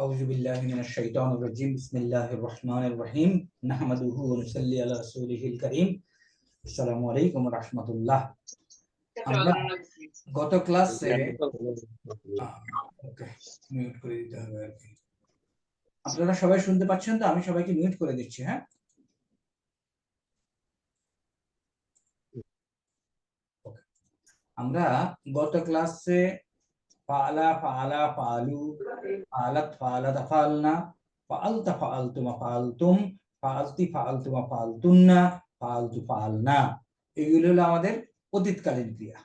أعوذ بالله من الشيطان الرجيم بسم الله الرحمن الرحيم نحمده ونصلي على رسوله الكريم السلام عليكم ورحمة الله আমরা গত ক্লাসে মিউট করে দিতে হবে আর কি আপনারা সবাই শুনতে পাচ্ছেন তো আমি সবাইকে মিউট করে দিচ্ছি হ্যাঁ আমরা গত ক্লাসে ফাআলা ফাআলা ফাআলু ফাআলাত ফাআলাতা ফাআলনা ফাআলতা ফাআলতুমা ফাআলতুম ফাআলতি ফাআলতুমা ফাআলতুন্না ফাআলতু ফাআলনা এগুলো হলো আমাদের অতীতকালীন ক্রিয়া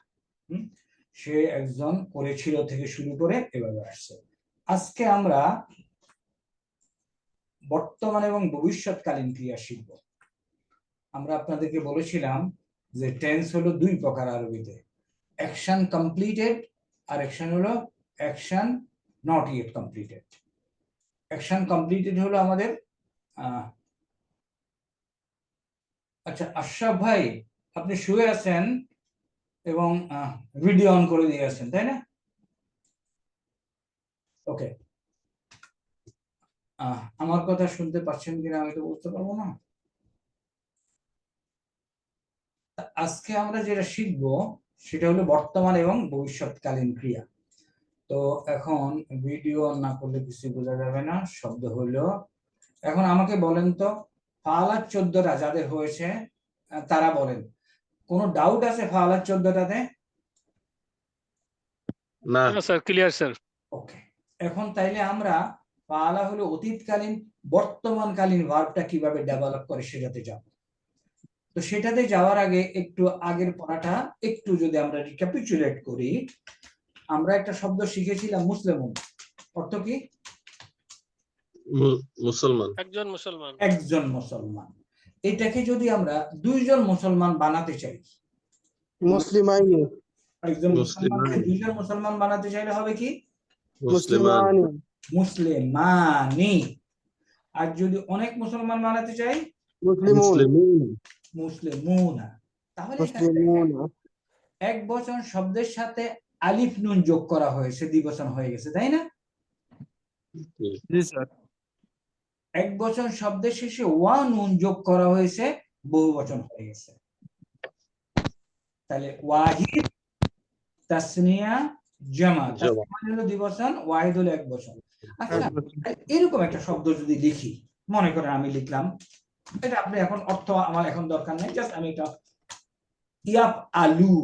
সে একজন করেছিল থেকে শুরু করে এভাবে আসছে আজকে আমরা বর্তমান এবং ভবিষ্যৎকালীন ক্রিয়া শিখব আমরা আপনাদেরকে বলেছিলাম যে টেন্স হলো দুই প্রকার আরবিতে অ্যাকশন কমপ্লিটেড আর অ্যাকশন হলো action not yet completed action completed হলো আমাদের আচ্ছা আশরাফ ভাই আপনি শুয়ে আছেন এবং ভিডিও অন করে দিয়ে আছেন তাই না ওকে আমার কথা শুনতে পাচ্ছেন কিনা আমি তো বুঝতে পারবো না আজকে আমরা যেটা শিখবো সেটা হলো বর্তমান এবং ভবিষ্যৎকালীন ক্রিয়া তো এখন ভিডিও অন না করলে কিছু বোঝা যাবে না শব্দ হলো এখন আমাকে বলেন তো ফাআলাত 14টা যাদের হয়েছে তারা বলেন কোনো ডাউট আছে ফাআলাত 14টাতে না স্যার ক্লিয়ার স্যার ওকে এখন তাইলে আমরা ফাআলা হলো অতীতকালীন বর্তমানকালীন ভার্বটা কিভাবে ডেভেলপ করে সেটাতে যাব তো সেটাতে যাওয়ার আগে একটু আগের পড়াটা একটু যদি আমরা রিক্যাপিচুলেট করি আমরা একটা শব্দ শিখেছিলাম মুসলিমুন অর্থ কি মুসলমান একজন মুসলমান এটাকে যদি আমরা দুইজন মুসলমান বানাতে চাই মুসলিমাইনি একজন মুসলমানকে দুইজন মুসলমান বানাতে চাইলে হবে কি মুসলিমানি মুসলিমানি আর যদি অনেক মুসলমান বানাতে চাই মুসলিমুনা তাহলে এক বচন শব্দের সাথে আলিফ নুন যোগ করা হয়েছে দ্বিবচন হয়ে গেছে তাই না জি স্যার এক বচন শব্দের শেষে ওয়া নুন যোগ করা হয়েছে বহুবচন হয়ে গেছে তাহলে ওয়াহিদ তাসনিয়া জামা তাসনিয়া হলো দ্বিবচন ওয়াহিদ হলো এক বচন আচ্ছা এরকম একটা শব্দ যদি লিখি মনে করেন আমি লিখলাম এটা আপনি এখন অর্থ আমার এখন দরকার নেই জাস্ট আমি এটা ইয়াফ আলু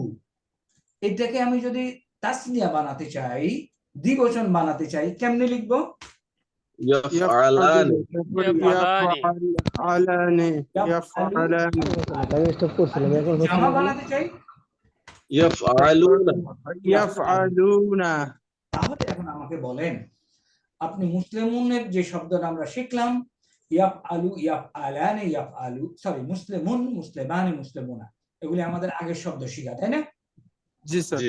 এটাকে আমি যদি তাসনিয়া বানাতে চাই দ্বিবচন বানাতে চাই কেমনে লিখবো জামা বানাতে চাই তাহলে এখন আমাকে বলেন আপনি মুসলিমুনের যে শব্দটা আমরা শিখলাম ইয়াফ আলু ইয়াফ আলানে ইয়াফ আলু সরি মুসলিমুন মুসলিমানে মুসলিমুনা এগুলি আমাদের আগের শব্দ শিখা তাই না জি স্যার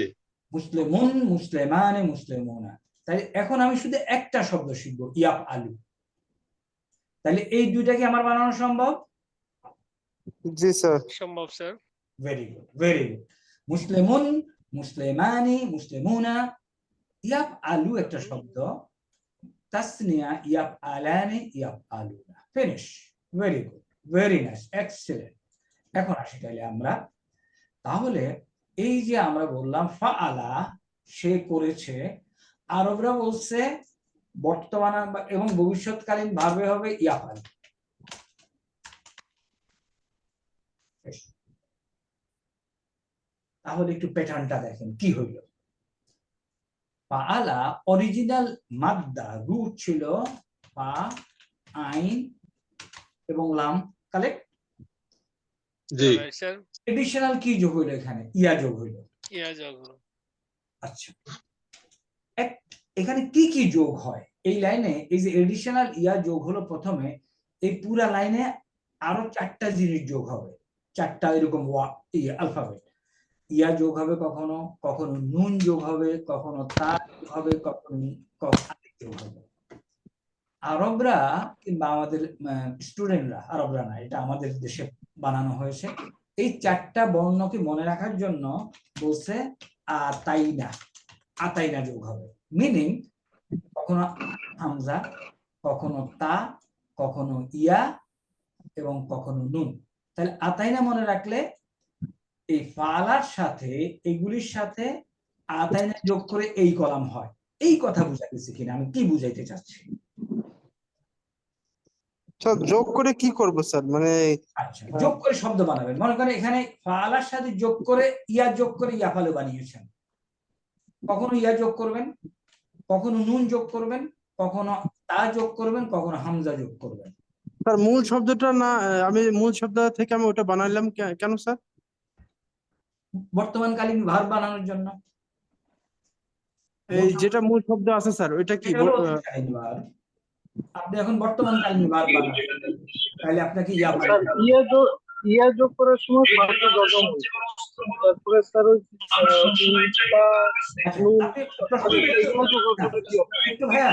মুসলিমুন মুসলিমানে মুসলিমুনা তাই এখন আমি শুধু একটা শব্দ শিখবো ইয়াফ আলু তাহলে এই দুইটা কি আমার বানানো সম্ভব জি স্যার সম্ভব স্যার ভেরি গুড মুসলিমুন মুসলিমানে মুসলিমুনা ইয়াফ আলু একটা শব্দ তাসনিয়া ইয়াফ আলানে ইয়াফ আলুনা finish very good very nice excellent এখন আসি তাহলে আমরা তাহলে এই যে আমরা বললাম ফাআলা সে করেছে আরবরা বলছে বর্তমান এবং ভবিষ্যৎকালীন ভাবে হবে ইয়াফাল তাহলে একটু প্যাটার্নটা দেখেন কি হইল ফাআলা অরিজিনাল মাদ্দা রুট ছিল ফা আইন এবং লাম কালেক্ট জি স্যার এডিশনাল কি যোগ হইল এখানে ইয়া যোগ হইল আচ্ছা এখানে কি কি যোগ হয় এই লাইনে এই যে এডিশনাল ইয়া যোগ হলো প্রথমে এই পুরা লাইনে আরো 4টা জিনিস যোগ হবে 4টা এরকম আলফাবেট ইয়া যোগ হবে কখনো কখনো নুন যোগ হবে কখনো তা যোগ হবে কখনো যোগ হবে আরবরা কিংবা আমাদের স্টুডেন্টরা আরবরা না এটা আমাদের দেশে বানানো হয়েছে এই 4টা বর্ণকে মনে রাখার জন্য বলছে আতাইনা যোগ হবে মিনিং কখনো হামজা, কখনো তা, কখনো ইয়া এবং কখনো নুন। তাহলে আতাইনা মনে রাখলে এই ফালার সাথে এগুলির সাথে আতাইনা যোগ করে এই কলাম হয়। এই কথা বুঝাইতেছি কিনা, আমি কি বুঝাইতে চাচ্ছি? স্যার যোগ করে কি করব স্যার, মানে আচ্ছা, যোগ করে শব্দ বানাবেন। মনে করেন এখানে ফালার সাথে যোগ করে ইয়া যোগ করে ইয়াফালু বানিয়েছেন। কখনো ইয়া যোগ করবেন, কখনো নুন যোগ করবেন, কখনো তা যোগ করবেন, কখনো হামজা যোগ করবেন। স্যার মূল শব্দটা না, আমি মূল শব্দ থেকে আমি ওটা বানাইলাম কেন স্যার? বর্তমানকালীন ভার্ব বানানোর জন্য। এই যেটা মূল শব্দ আছে স্যার ওইটা কি? এটা হলো অতীতকালীন ভার্ব। আপনি এখন বর্তমানকালীন ভার্ব বানাবেন, তাহলে আপনাকে ইয়া স্যার ইয়া যোগ করার সময় ফার্স্টে জজম হয়েছে, তারপরে স্যার ওই একটু ভাইয়া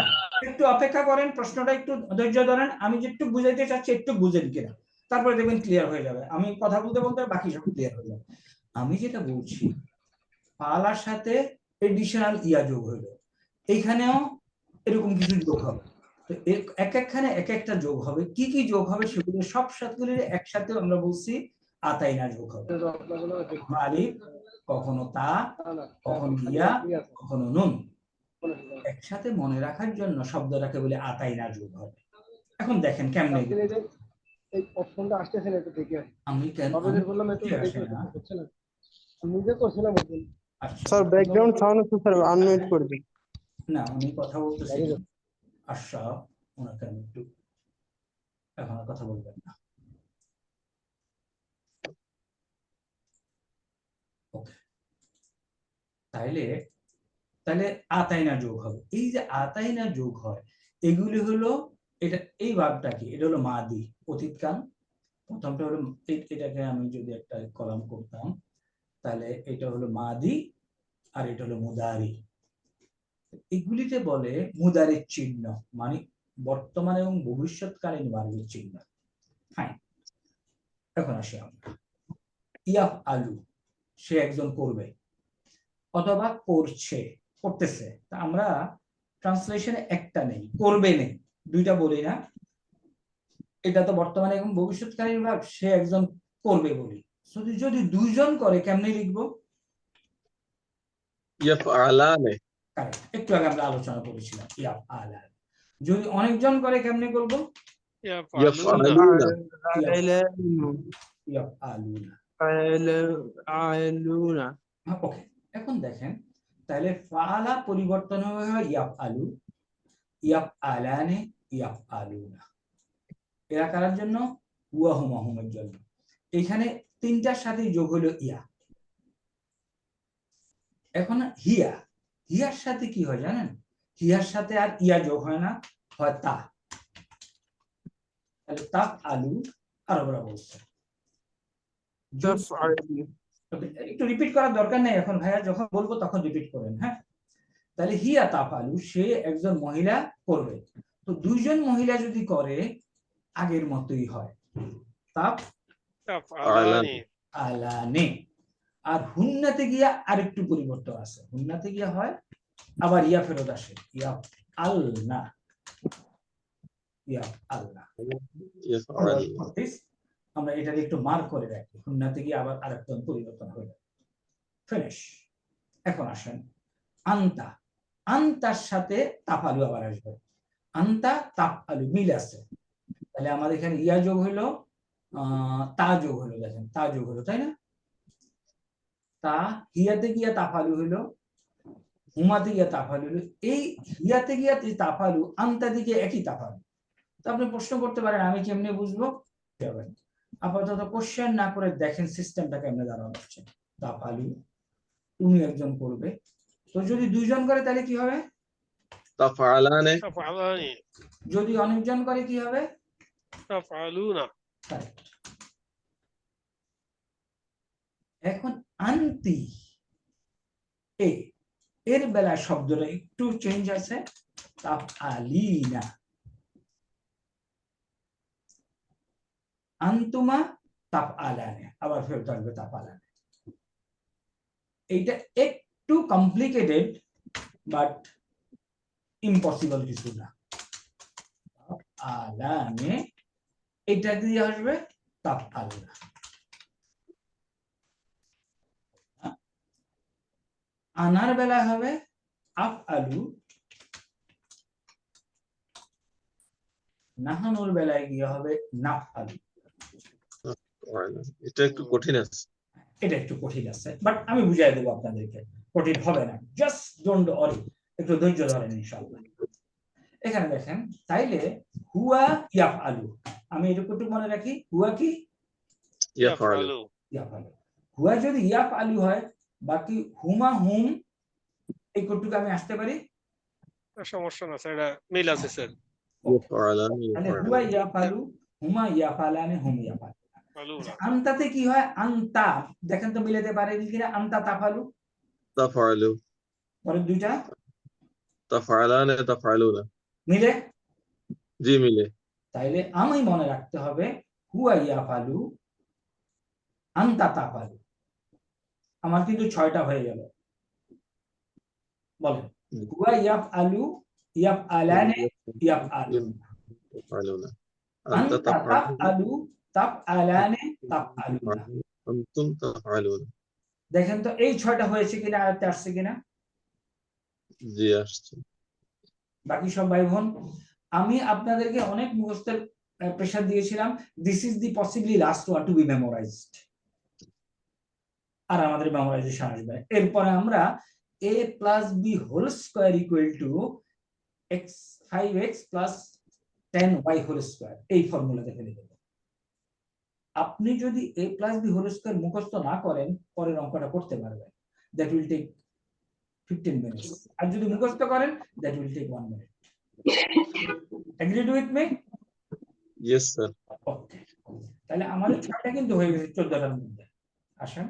একটু অপেক্ষা করেন, প্রশ্নটা একটু ধৈর্য ধরেন, আমি যেটুকু বুঝাইতে চাচ্ছি একটু বুঝেন কিনা, তারপরে দেখবেন ক্লিয়ার হয়ে যাবে। আমি কথা বলতে বলতে বাকি সব ক্লিয়ার হয়ে যাবে। আমি যেটা বলছি, ফালার সাথে এডিশনাল ইয়া যোগ হইল, এইখানেও এরকম কিছু যোগ হবে। তো এক একখানে এক একটা যোগ হবে। কি কি যোগ হবে সেগুলো সব সাথগুলির একসাথে আমরা বলছি আতাইনা যোগ হবে। আলিফ, কখনো তা, কখনো ইয়া, কখনো নুন। একসাথে মনে রাখার জন্য শব্দটাকে বলে আতাইনা যোগ হবে। এখন দেখেন কেমনে এই অপশনটা আসতেছে না, একটু দেখে আমি কেন বললাম একটু দেখে হচ্ছে না, নিজে করছিলাম। স্যার ব্যাকগ্রাউন্ড সাউন্ড আছে স্যার, আনমিউট করে দিন। না, আমি কথা বলতেছি। আশরাফ, ওনাকে আমি একটু এখন আর কথা বলবেন না। ওকে, তাহলে আতাইনা যোগ হবে। এই যে আতাইনা যোগ হয়, এগুলি হলো, এটা এই ভাবটা কি, এটা হলো মাদি, অতীতকাল। প্রথমটা হলো, এটাকে আমি যদি একটা কলাম করতাম, তাহলে এটা হলো মাদি আর এটা হলো মুদারি। এগুলিতে বলে মুদারির চিহ্ন, মানে বর্তমান এবং ভবিষ্যৎকালীন ভার্বের চিহ্ন। হ্যাঁ, এখন আসি আমরা। ইয়াফ আলু, সে একজন করবে অথবা করছে, করতেছে। তা আমরা ট্রান্সলেশনে একটা নেই, করবে নেই, দুইটা বলি না। এটা তো বর্তমানে এবং ভবিষ্যৎকালীন ভার্ব, সে একজন করবে বলি। যদি দুইজন করে কেমনে লিখবো? ইয়াফআলানে। কারেক্ট, একটু আগে আমরা আলোচনা করেছিলাম ইয়াফআলান। যদি অনেকজন করে কেমনে করব? ইয়াফআলুনা। ইয়াফআলুনা। ওকে, এখন দেখেন, তাহলে ফাআলা পরিবর্তন হবে ইয়াফআলু, ইয়াফআলানে, ইয়াফআলুনা। এরা কার জন্য? হুয়া হুমাহুমের জন্য। এখানে তিনটার সাথে যোগ হলো ইয়া। এখন হিয়া, হিয়ার সাথে কি হয় জানেন? হিয়ার সাথে আর ইয়া যোগ হয় না, হয় তা। তাহলে তাফ আলু আরবরা বলছে। একটু রিপিট করার দরকার নেই এখন ভাইয়া, যখন বলবো তখন রিপিট করেন। হ্যাঁ, তাহলে হিয়া তাফ আলু, সে একজন মহিলা করবে। তো দুইজন মহিলা যদি করে আগের মতোই হয়, তাফ আলানে। আর হুন্নাতে গিয়া আরেকটু পরিবর্তন আছে, হুন্নাতে গিয়া হয় আবার ইয়া ফেরত আসে, ইয়া আলনা, ইয়া আল্লাহ। আমরা এটা একটু মার্ক করে রাখি, হুন্নাতে গিয়ে আবার আরেকটা পরিবর্তন হয়ে যায়। ফিনিশ। এখন আসেন আন্তা, আন্তার সাথে তাফালু আবার আসবে। আন্তা তাফালু মিল আছে, তাহলে আমাদের এখানে ইয়া যোগ হলো, তা যোগ হলো, দেখেন তা যোগ হলো, তাই না? তা হিয়াতে গিয়া তাফালু হলো, হুমাতে গিয়া তাফালু হলো। এই হিয়াতে গিয়া তাফালু, আন্তা দিকে একই তাফালু। তো আপনি প্রশ্ন করতে পারেন আমি কেমনে বুঝবো? আপাতত কোশ্চেন না করে দেখেন সিস্টেমটা কেমনে দাঁড়ানো হচ্ছে। তাফালু, তুমি একজন করবে। তো যদি দুইজন করে তাহলে কি হবে? তাফআলানে। যদি অনেকজন করে কি হবে? তাফআলুনা। এখন আন্তি, এর বেলা শব্দটা একটু চেঞ্জ আছে, তাফআলিনা। আন্তুমা তাফআলানে, আবার ফেরত আসবে তাফআলানে। এইটা একটু কমপ্লিকেটেড, বাট ইম্পসিবল কিছু না। আলানে, এটা দিয়ে আসবে তাপ আলনা। আনার বেলায় হবে আফ আলু, নাহানুর বেলায় গিয়ে হবে নাফ আলু। এটা একটু কঠিন আছে। এটা একটু কঠিন আছে, বাট আমি বুঝাই দেবো আপনাদেরকে, কঠিন হবে না, জাস্ট ডোন্ট ওয়ারি, একটু ধৈর্য ধরেন ইনশাআল্লাহ। এখানে দেখেন, তাইলে হুয়া ইয়াফ আলু, আমি এটুকু মনে রাখি, হুয়া কি ইয়াফআলু। ইয়াফ আলু। হুয়া যদি ইয়াফ আলু হয়, বাকি হুমা হুম এই কটুকু আমি আসতে পারি, সমস্যা না স্যার, এটা মিল আছে স্যার। তাহলে হুয়া ইয়াফআলান। ইয়াফ আলু, হুমা ইয়াফ আলানে, হুম ইয়াফ আলু। আলুনা। আন্তাতে কি হয়, আন্তা, দেখেন তো মিলাতে পারেন কিনা, আন্তা তাফালু, তাফআলু। পরের দুইটা তাফআলানে তাফআলুনা। মিলে, জি মিলে। তাইলে আমি মনে রাখতে হবে হুয়া ইয়াফালু, আন্তা তাফালু। আমার কিন্তু 6টা হয়ে গেল, বলেন হুয়া ইয়াফ আলু, ইয়াফ আলানে, ইয়াফ আলু, তাফআলুনা। আন্তা তাফ আলু, তাফ আলানে, তাফ আলুনা। আনতুম তাফআলুন। দেখেন তো এই 6টা হয়েছে কিনা, আয়ত্তে আসছে কিনা, জি আসছে। বাকি সব ভাই বোন, আমি আপনাদেরকে অনেক মুখস্থের প্রেসার দিয়েছিলাম, this is the possibly last one to be memorized, আর আমাদের মেমোরাইজেশন আসবে। এরপরে আমরা a plus B whole square equal to x 5x plus 10y whole square, এই ফর্মুলাতে ফেলে দেব। আপনি যদি a plus B whole square মুখস্থ না করেন, পরের অঙ্কটা করতে পারবেন, দ্যাট উইল টেক 15 মিনিটস, আর যদি মুখস্থ করেন that will take 1 minute. Agreed with me? Yes sir. Okay, তাহলে আমাদের 6টা কিন্তু হয়ে গেছে 14টার মধ্যে। আসেন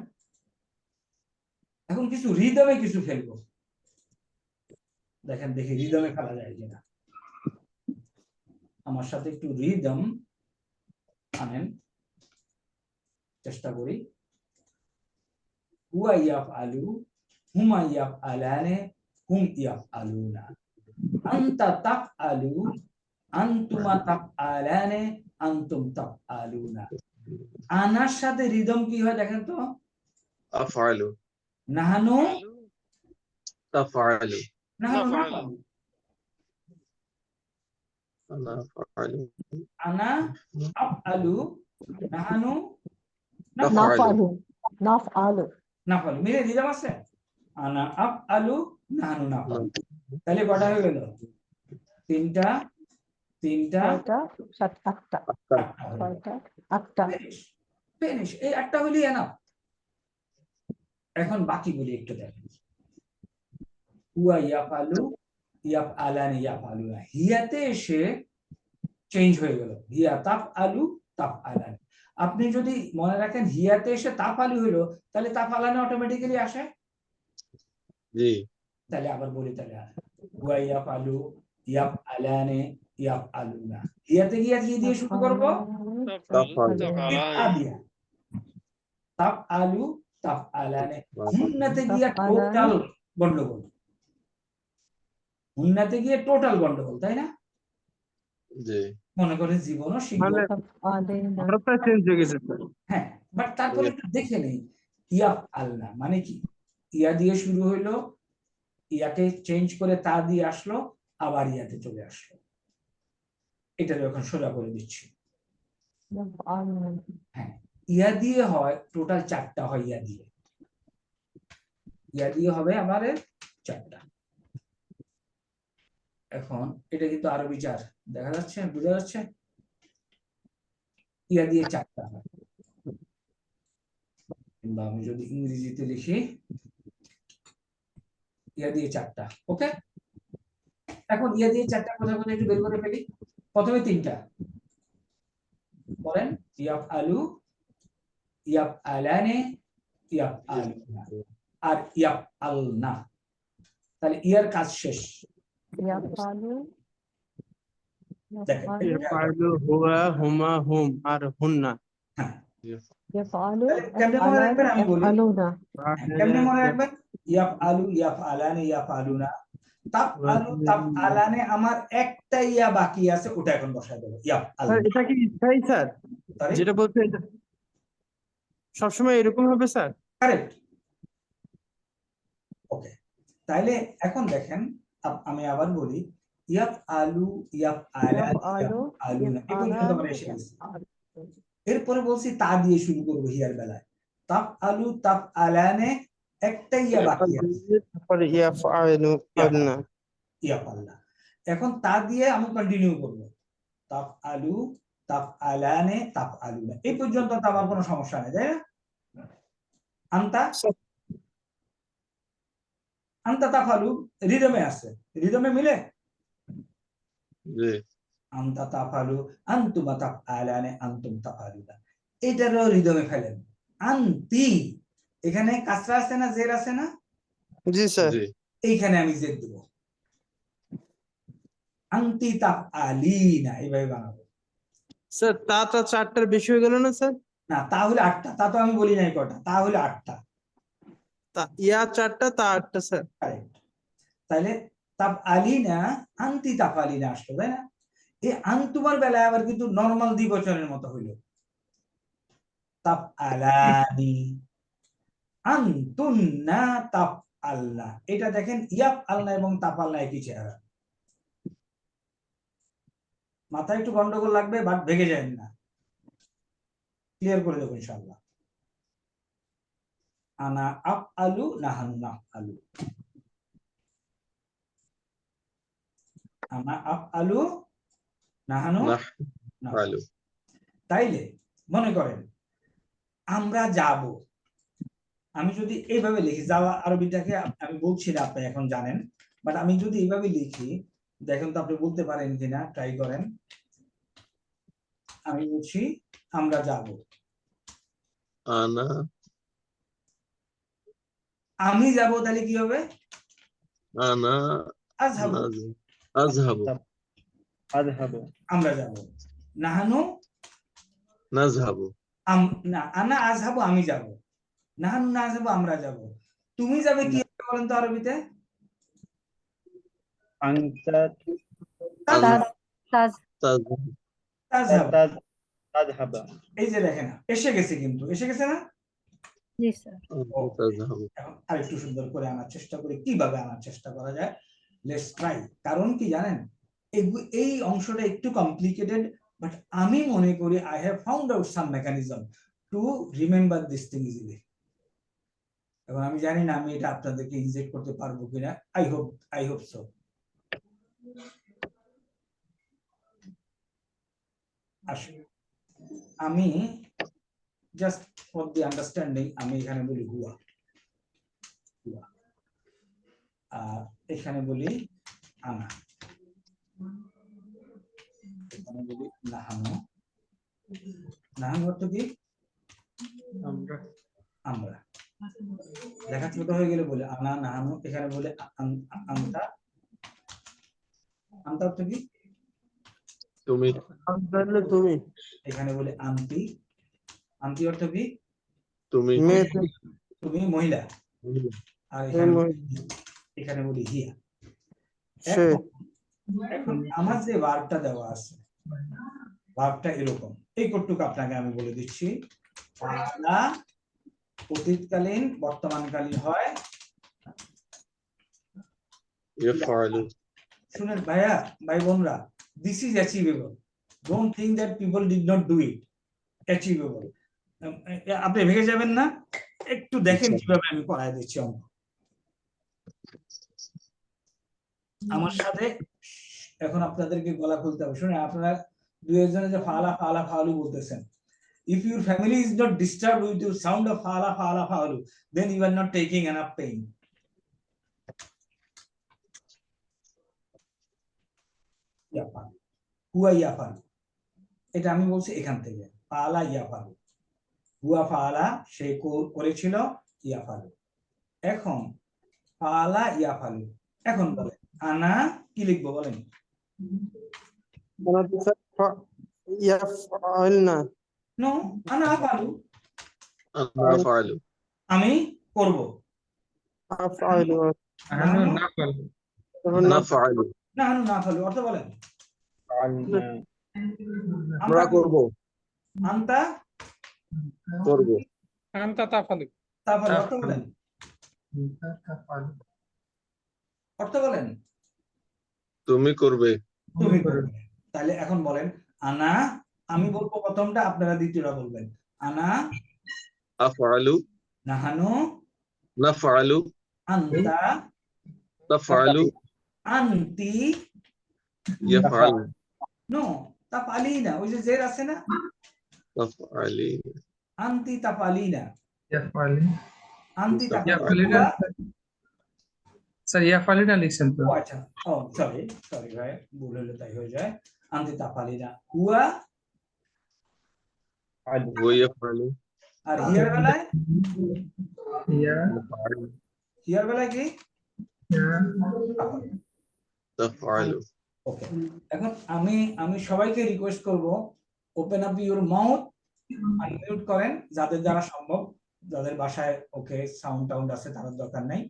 এখন কিছু রিদমে কিছু ফেলবো, দেখেন দেখি রিদমে খেলা যায় কিনা। আমার সাথে একটু রিদম আনেন, চেষ্টা করি। হুয়া ইয়াফ আলু, হুমা ইয়াফ আলানে, হুম ইয়াফ আলুনা, আন্তা তাফ আলু, আন্তুমা তাফ আলানে, আন্তুম তাফ আলুনা। আনার সাথে রিদম কি হয় দেখেন তো, আফআলু। নাহানু, তাফআলু। নাহানু নাফআলু। নাফালু, আনা আফআলু। আনা আফ আলু, নাহানু তাফআলু। নাফআলু নাফালু, মিলে রিদম আছে, আনা আফ আলু, নাহানু নাফালু। তাহলে কটা হয়ে গেল, 3টা, 3টা, 6টা 7 8টা 8টা হয়ে গেল। 6টা 8টা ফিনিশ, এই 8টা হলি এনাফ। এখন বাকিগুলি একটু দেখেন, হুয়া ইয়াফালু, ইয়াফ আলানি, ইয়াফ আলুনা, হিয়াতে এসে চেঞ্জ হয়ে গেল, হিয়া তাফ আলু, তাফ আলানি। আপনি যদি মনে রাখেন হিয়াতে এসে তাফ আলু হলো, তাহলে তাফ আলানি অটোমেটিক্যালি আসে। জি। তাহলে আবার বলি, তাহলে হুয়া ইয়াফালু, ইয়াফ আলানি, ইয়াফ আলুনা, হিয়াতে গিয়ে কি দিয়ে শুরু করব, তাফআলু। আদিয়া, তাফ আলু, তাফ আলানে। হুন্নাতে গিয়ে টোটাল গন্ডগোল, হুন্নাতে গিয়ে টোটাল গন্ডগোল, তাই না? জি। মনে করেন জীবনও শিখবো, মানে আলাইনা হরফটা চেঞ্জ হয়ে গেছে স্যার। হ্যাঁ, বাট তারপরে একটু দেখে নেই, ইয়াফ আলনা মানে কি, ইয়া দিয়ে শুরু হইলো, ইয়াকে চেঞ্জ করে তা দিয়ে আসলো, আবার ইয়াতে চলে আসলো, এটা এখন সোজা করে দিচ্ছি। নাফআলু হ্যাঁ, ইয়া দিয়ে হয় টোটাল 4টা হয়, ইয়া দিয়ে হবে আমাদের 4টা। এখন এটা কিন্তু আরবি 4, দেখা যাচ্ছে, বোঝা যাচ্ছে, ইয়া দিয়ে 4টা হয়। কিংবা আমি যদি ইংরেজিতে লিখি, ইয়া দিয়ে 4টা, ওকে। এখন ইয়া দিয়ে 4টা কোথায় কোথায় একটু বের করে ফেলি। প্রথমে 3টা, বলেন ইয়াফ আলু, ইয়াফ আলানে, ইয়াফ আলুনা, আর ইয়াফ আলনা। তাহলে ইয়ার কাজ শেষ। ইয়াফআলু দেখেন, নাফআলু ইয়াফআলু হুয়া হুমা হুম আর হুন্না। হ্যাঁ, ইয়াফআলু তাহলে কেমনে মনে রাখবেন আমি বলি, ইয়াফআলুনা কেমনে মনে রাখবেন, ইয়াফ আলু, ইয়াফ আলানে, ইয়াফ আলুনা, তাপ আলানে আমার একটা ইয়া বাকি আছে, ওটা এখন বসায় দেবো ইয়াফ স্যার এটা কি স্থায়ী স্যার Sorry? যেটা বলছে এটা সবসময় এরকম হবে স্যার? কারেক্ট। ওকে, তাইলে এখন দেখেন আমি আবার বলি ইয়াফ আলু ইয়াফ আলা يفعل আলু না, এই পর্যন্ত يفعل আমরা এসে গেছি। يفعل এরপরে বলছি তা দিয়ে শুরু করবো হিয়ার বেলায়, তাপ আলু তাপ আলানে একটা ইয়া বাকি আছে তারপরে ইয়াফআলু আলনা। ইয়াফ আল্লাহ। এখন তা দিয়ে আমি কন্টিনিউ করবো তাপ আলু তাপ আলানে তাপ আলু না, এই পর্যন্ত তো আমার কোনো সমস্যা নেই, তাই না? আন্তা আন্তা তাপ আলু রিদমে আছে, রিদমে মিলে জি, আন্তা তাফালু আনতুমা তাফআলানে আনতুম তাফালুনা, এটারও রিদমে ফেলেন। আনতি এখানে কাসরা আছে না জের আছে না, জি স্যার। জি, এইখানে আমি জের দেব, আনতি তাফআলিনা এইভাবে বানাবো। স্যার তা চারটার বেশি হয়ে গেল না স্যার? না তাহলে 8টা, তা তো আমি বলি নাই কটা, তাহলে 8টা তা ইয়া চারটা তা আটটা স্যার। কারেক্ট। তাহলে তাফআলিনা আনতি তাফআলিনা আসলো, তাই না? এই আনতুমার বেলায় আবার কিন্তু নরমাল দ্বিবচনের মতো হইলো, তাফআলানি আনতুন্না তাপ আল্লাহ। এটা দেখেন ইয়াপ আল্লাহ এবং তাপ আল্লাহ একই চেহারা, মাথায় একটু গন্ডগোল লাগবে বাট ভেঙে যায় না, ক্লিয়ার করে দেবো ইনশাআল্লাহ। আনা আপ আলু নাহানু নাফ আলু, আনা আপ আলু নাহানু নাফ ভালো। তাইলে মনে করেন আমরা যাব, আমি যদি এইভাবে লিখি যাওয়া আরবিটাকে আমি বলছি না আপনি এখন জানেন, বাট আমি যদি এইভাবে লিখি দেখেন তো আপনি বলতে পারেন কিনা, ট্রাই করেন। আমি বলছি আমরা যাব, আনা আমি যাব, তাহলে কি হবে? আনা আযহাবু আযহাবু আযহাবু আমরা যাব, নাহানু নাযহাবু না আনা আযহাবু আমি যাব, নাহানু নাযহাবু আমরা যাব। তুমি যাবে কি হবে বলেন তো আরবিতে? আনতা تز তাযহাবু তাযহাবু। তাযহাবা। এই যে দেখেন এসে গেছে, কিন্তু এসে গেছে না? जी सर তাযহাবু এখন আরেকটু সুন্দর করে আনার চেষ্টা করি, কিভাবে আনার চেষ্টা করা যায়, লেটস ট্রাই। কারণ কি জানেন, এই অংশটা একটু কমপ্লিকেটেড, বাট আমি মনে করি I have found out some mechanism to remember this thing easily. এখন আমি জানি না আমি এটা আপনাদেরকে ইনজেক্ট করতে পারবো কিনা, আই হোপ সো। আমি জাস্ট ফর দি আন্ডারস্ট্যান্ডিং আমি এখানে বলি হুয়া, আর এখানে বলি আনা, এখানে বলি নাহানু। নাহানু অর্থ কি? আমরা আমরা। লেখা ছোট হয়ে গেলে বলে আনা নাহানু, এখানে বলে আন্তা। আন্তা অর্থ কি? তুমি তুমি এখানে বলে আন্তি। আন্তি অর্থ কি? তুমি মেয়ে তুমি মহিলা। আর এখানে বলি হিয়া। সে এখন আমার যে ভার্বটা দেওয়া আছে, ভার্বটা এরকম, এই কটুক আপনাকে আমি বলে দিচ্ছি। ফাআলা অতীতকালীন বর্তমানকালীন হয় ইয়াফআলু শুনেন ভাইয়া ভাই বোনরা, this is achievable, don't think that people did not do it, achievable. আপনি ভেঙে যাবেন না, একটু দেখেন কিভাবে আমি করায় দিচ্ছি অঙ্ক আমার সাথে। এখন আপনাদেরকে গলা খুলতে হবে, শুনে আপনারা দুই একজনে যে ফালা ফালা ফালু বলতেছেন, if your family is not disturbed with your sound of ফালা ফালা ফালু, then you are not taking enough pain. ইয়াফালু হুয়া ইয়াফালু, এটা আমি বলছি এখান থেকে, ফালা ইয়াফালু, হুয়া ফালা সে করেছিল, ইয়াফালু। এখন ফালা ইয়াফালু, এখন বলেন আনা কি লিখবো বলেন? ইয়াফআলনা নো, আনা আফালু আনা আফআলু আমি করব, আফআলু নাফআলু নাহানু নাফআলু অর্থ বলেন আমরা করব আনতা করব আনতা তাফালু তাফআলু অর্থ বলেন অর্থ বলেন তুমি করবে তুমি করবে। তাহলে এখন বলেন আনা, আমি বলবো প্রথমটা, আপনারা দ্বিতীয়টা বলবেন। আনা, আফআলু নাহানু, নাফআলু আনতা, তাফআলু আনতি, ইয়াফআলু নো তাফআলিনা, ওই যে জের আছে না, তাফআলিন আনতি তাফআলিনা, ইয়াফালি আনতি ইয়াফআলিনা। তাফআলিনা। স্যার ইয়াফালিনা লিখছেন তো ও আচ্ছা, ও সরি ভাই, ভুল হলে তাই হয়ে যায়। আনতি তাফআলিনা, হুয়া, হুয়া ইয়াফআলু আর হিয়ার বেলায়, ইয়া হিয়ার বেলায় কি তাফআলু ওকে। এখন আমি সবাইকে রিকোয়েস্ট করব, open up your mouth, unmute করেন যাদের দ্বারা সম্ভব, যাদের বাসায় ওকে সাউন্ড টাউন্ড আছে তার দরকার নাই।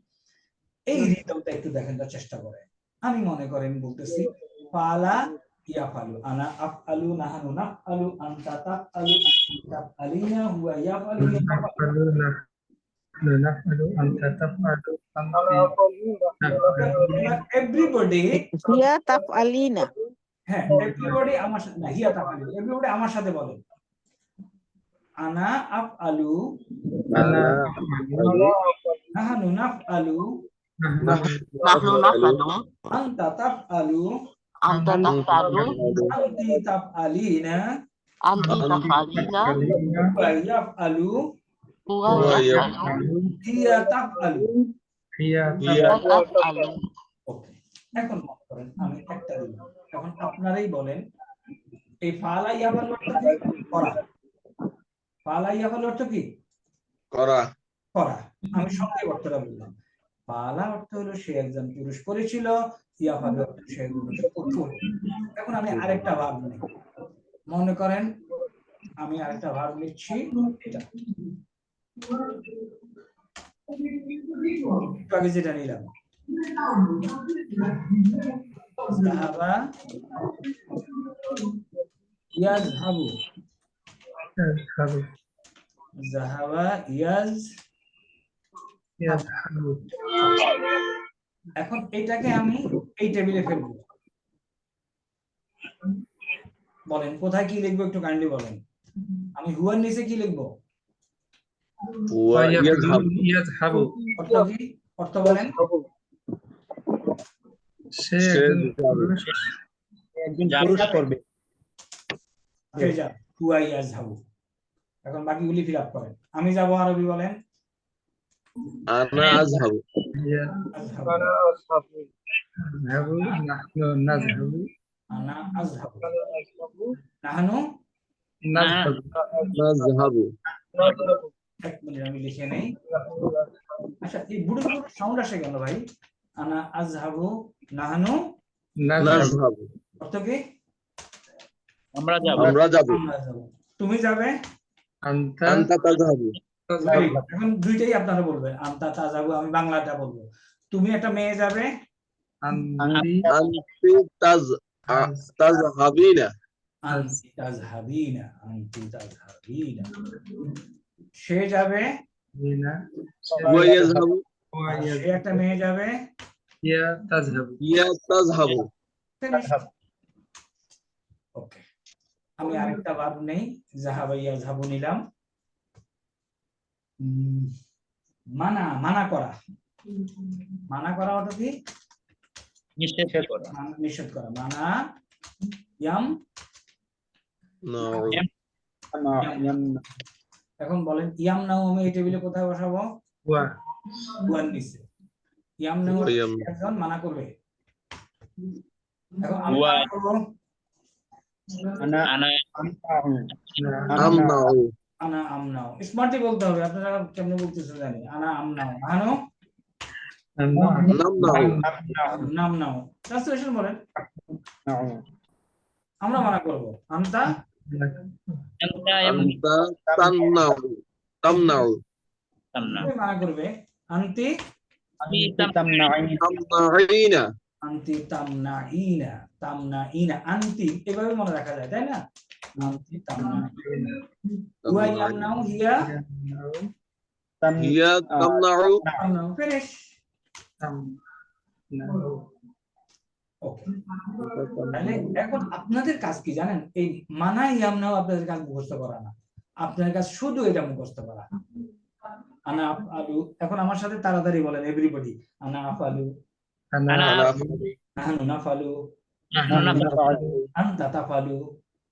এই রিদমটা একটু দেখার চেষ্টা করেন। আমি মনে করেন বলতেছি ফালা ইয়াফালু, আনা আফআলু, নাহানু নাফআলু, আনতা তাফআলু, আনতি তাফআলিনা, হুয়া ইয়াফআলু, ইয়াফআলু। নাফআলু আনতা তাফআলু এভরিবডি, হিয়া তাফআলিনা হ্যাঁ এভরিবডি আমার সাথে, না হিয়া তাফআলু, এভরিবডি আমার সাথে বলেন। আনা আফআলু, আনা নাহানু নাফআলু, নাহনু নাফআলু আনতা তাফআলু, আনতা তাফআলু আনতি তাফআলিনা, আনতি তাফআলিনা হুয়া ইয়াফআলু, হুয়া হুয়া ইয়াফআলু হিয়া তাফআলু। হিয়া হিয়া তাফআলু ওকে, এখন মনে করেন আমি একটা দিলাম, এখন আপনারাই বলেন এই ফালা ইয়াফালু অর্থ কি? করা। ফালা ইয়াফালু অর্থ কি? করা করা। আমি সংক্ষেপ অর্থটা বললাম। ফালা অর্থ হলো সে একজন পুরুষ করেছিল, ইয়াফালু অর্থ সে একজন পুরুষ করবে। এখন আমি আরেকটা ভার্ব নিই, মনে করেন আমি আরেকটা ভার্ব নিচ্ছি, এটা একটু আগে যেটা নিলাম, যাহাবা ইয়াজহাবু, যাহাবা ইয়াযহাবু এখন এটাকে আমি এই টেবিলে ফেলবো। বলেন কোথায় কি লিখবো, একটু কাইন্ডলি বলেন। আমি হুয়ার নিচে কি লিখবো? হুয়া ইয়াযহাবু ইয়াযহাবু অর্থ কি? অর্থ বলেন। সে সে একজন যাবে। পুরুষ করবে সে যাবে, হুয়া ইয়াজহাবু। এখন বাকিগুলি ফিল আপ করেন। আমি যাব, আরবি বলেন। আনা আযহাবু আযহাবু, নাযহাবু নাহনু নাযহাবু আনা আযহাবু, নাহনু, নাযহাবু এক মিনিট আমি লিখে নেই। আচ্ছা, এই বুড়ো বুড়ো সাউন্ড আসে কেন ভাই? আনা আযহাবু, নাহনু, নাযহাবু অর্থ কি? আমরা যাব আমরা যাব। তুমি যাবে, আনতা আনতা তাযহাবু এখন দুইটাই আপনারা বলবেন। আনতা তাযাবু, আমি বাংলাটা বলবো। তুমি একটা মেয়ে যাবে, আনতি আনতি তাযহাবিনা আনতি তাযহাবিনা, আনতি তাযহাবিনা। সে যাবে, বিনা হুয়া ইয়াযহাবু আর সে একটা মেয়ে যাবে, ইয়া তাযহাবু ইয়া তাযহাবু ওকে। আমি আরেকটা ভার্ব নেই, যাহাবা ইয়াযহাবু নিলাম। মানা, মানা করা। মানা করা অর্থ কি? নিষেধ করা। নিষেধ করা। মানা ইয়াম, নাউ এখন বলেন ইয়াম নাও আমি এই টেবিলে কোথায় বসাবো? ওয়া হুয়ার নিচে। ইয়াম নাও ইয়াম। একজন মানা করবে। এখন আমি হুয়া। মানা করব, আনা আমনাউ আনা আমনাও। স্মার্টলি বলতে হবে, আপনারা কেমনে বলতেছেন জানি। আনা আমনাও, আনো নামনাউ নাম নাও। ট্রান্সলেশন বলেন। আমরা মানা করব। আনতা, আনতা তামনাউ তামনাউ তুমি মানা করবে। আনতি, তামনাইনা আনতি তামনাইনা, তামনাইনা, আনতি এভাবে মনে রাখা যায়, তাই না? আনতি তামনাইনা, হুয়া ইয়ামনাউ, হিয়া হিয়া তামনাউ, তামনাউ, ফিনিশ। ওকে, তাহলে এখন আপনাদের কাজ কি জানেন? এই মানা ইয়ামনাও আপনাদের কাজ মুখস্থ করা না, আপনার কাজ শুধু এটা মুখস্থ করা। আনা আফআলু, এখন আমার সাথে তাড়াতাড়ি বলেন এভরিবডি। আনা আফআলু, আনা নাহনু নাফআলু, নাহনু নাফআলু আনতা তাফআলু,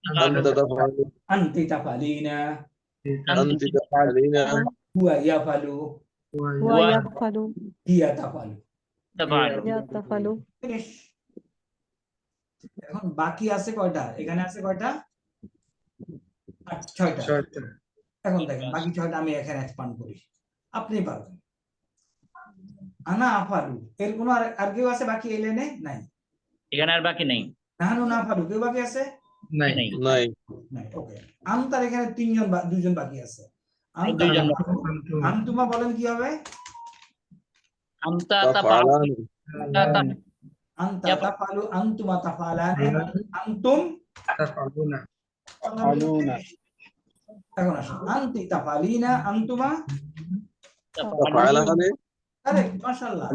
আনতা তাফআলু, আনতি তাফআলিনা, আনতি তাফআলিনা, হুয়া ইয়াফআলু, هو يفعل হিয়া তাফআলু, يتفعل ফিনিশ। এখন বাকি আছে কয়টা? এখানে আছে কয়টা? 6টা। এখন দেখেন বাকি 6টা আমি এখানে এক্সপান্ড করি, আপনি পারবেন। আনা আফালু, এর কোনো আর কেউ আছে বাকি এই লাইনে? নাই। এখানে আর বাকি নেই। নাহানু নাফালু, কেউ বাকি আছে? নাই। নাই, নাই। ওকে, আনতার এখানে 2জন বাকি আছে। আনতা, দুইজন। আনতুমা বলেন কি হবে? আনতা তাফআলানি, তাফআলানি আনতা তাফালু, আনতুমা তাফালানে, আনতুম তাফআলুনা। এখন আসুন, আনতি তাফালিনা, আনতুমা, তাফআলানি, কারেক্ট, মাশাআল্লাহ।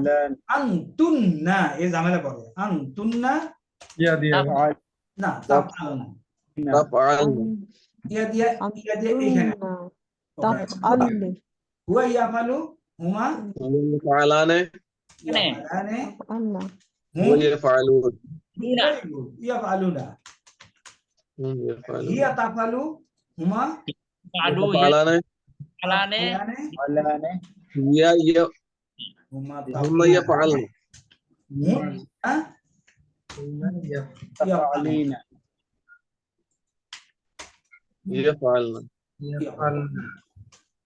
আনতুন্না, এই ঝামেলা পড়ে, আনতুন্না ইয়া দিয়া না, তাফআলনা, তাফআলনি, ইয়া দিয়া এখানে تفعل হুয়া ইয়াফালু, হুমা হুম ইয়াফআলানি, ইয়াফালানে, تفعلنا হুম হুম ইয়াফআলুন, very good, ইয়াফালুনা, হুম ইয়াফআলুন, হিয়া তাফালু, হুমা তাফআলানি, তাফআলানে তাফআলানে, হিয়া হুমা হুম ইয়াফআলুন, ইয়াফালিনা, ইয়াফআলুন।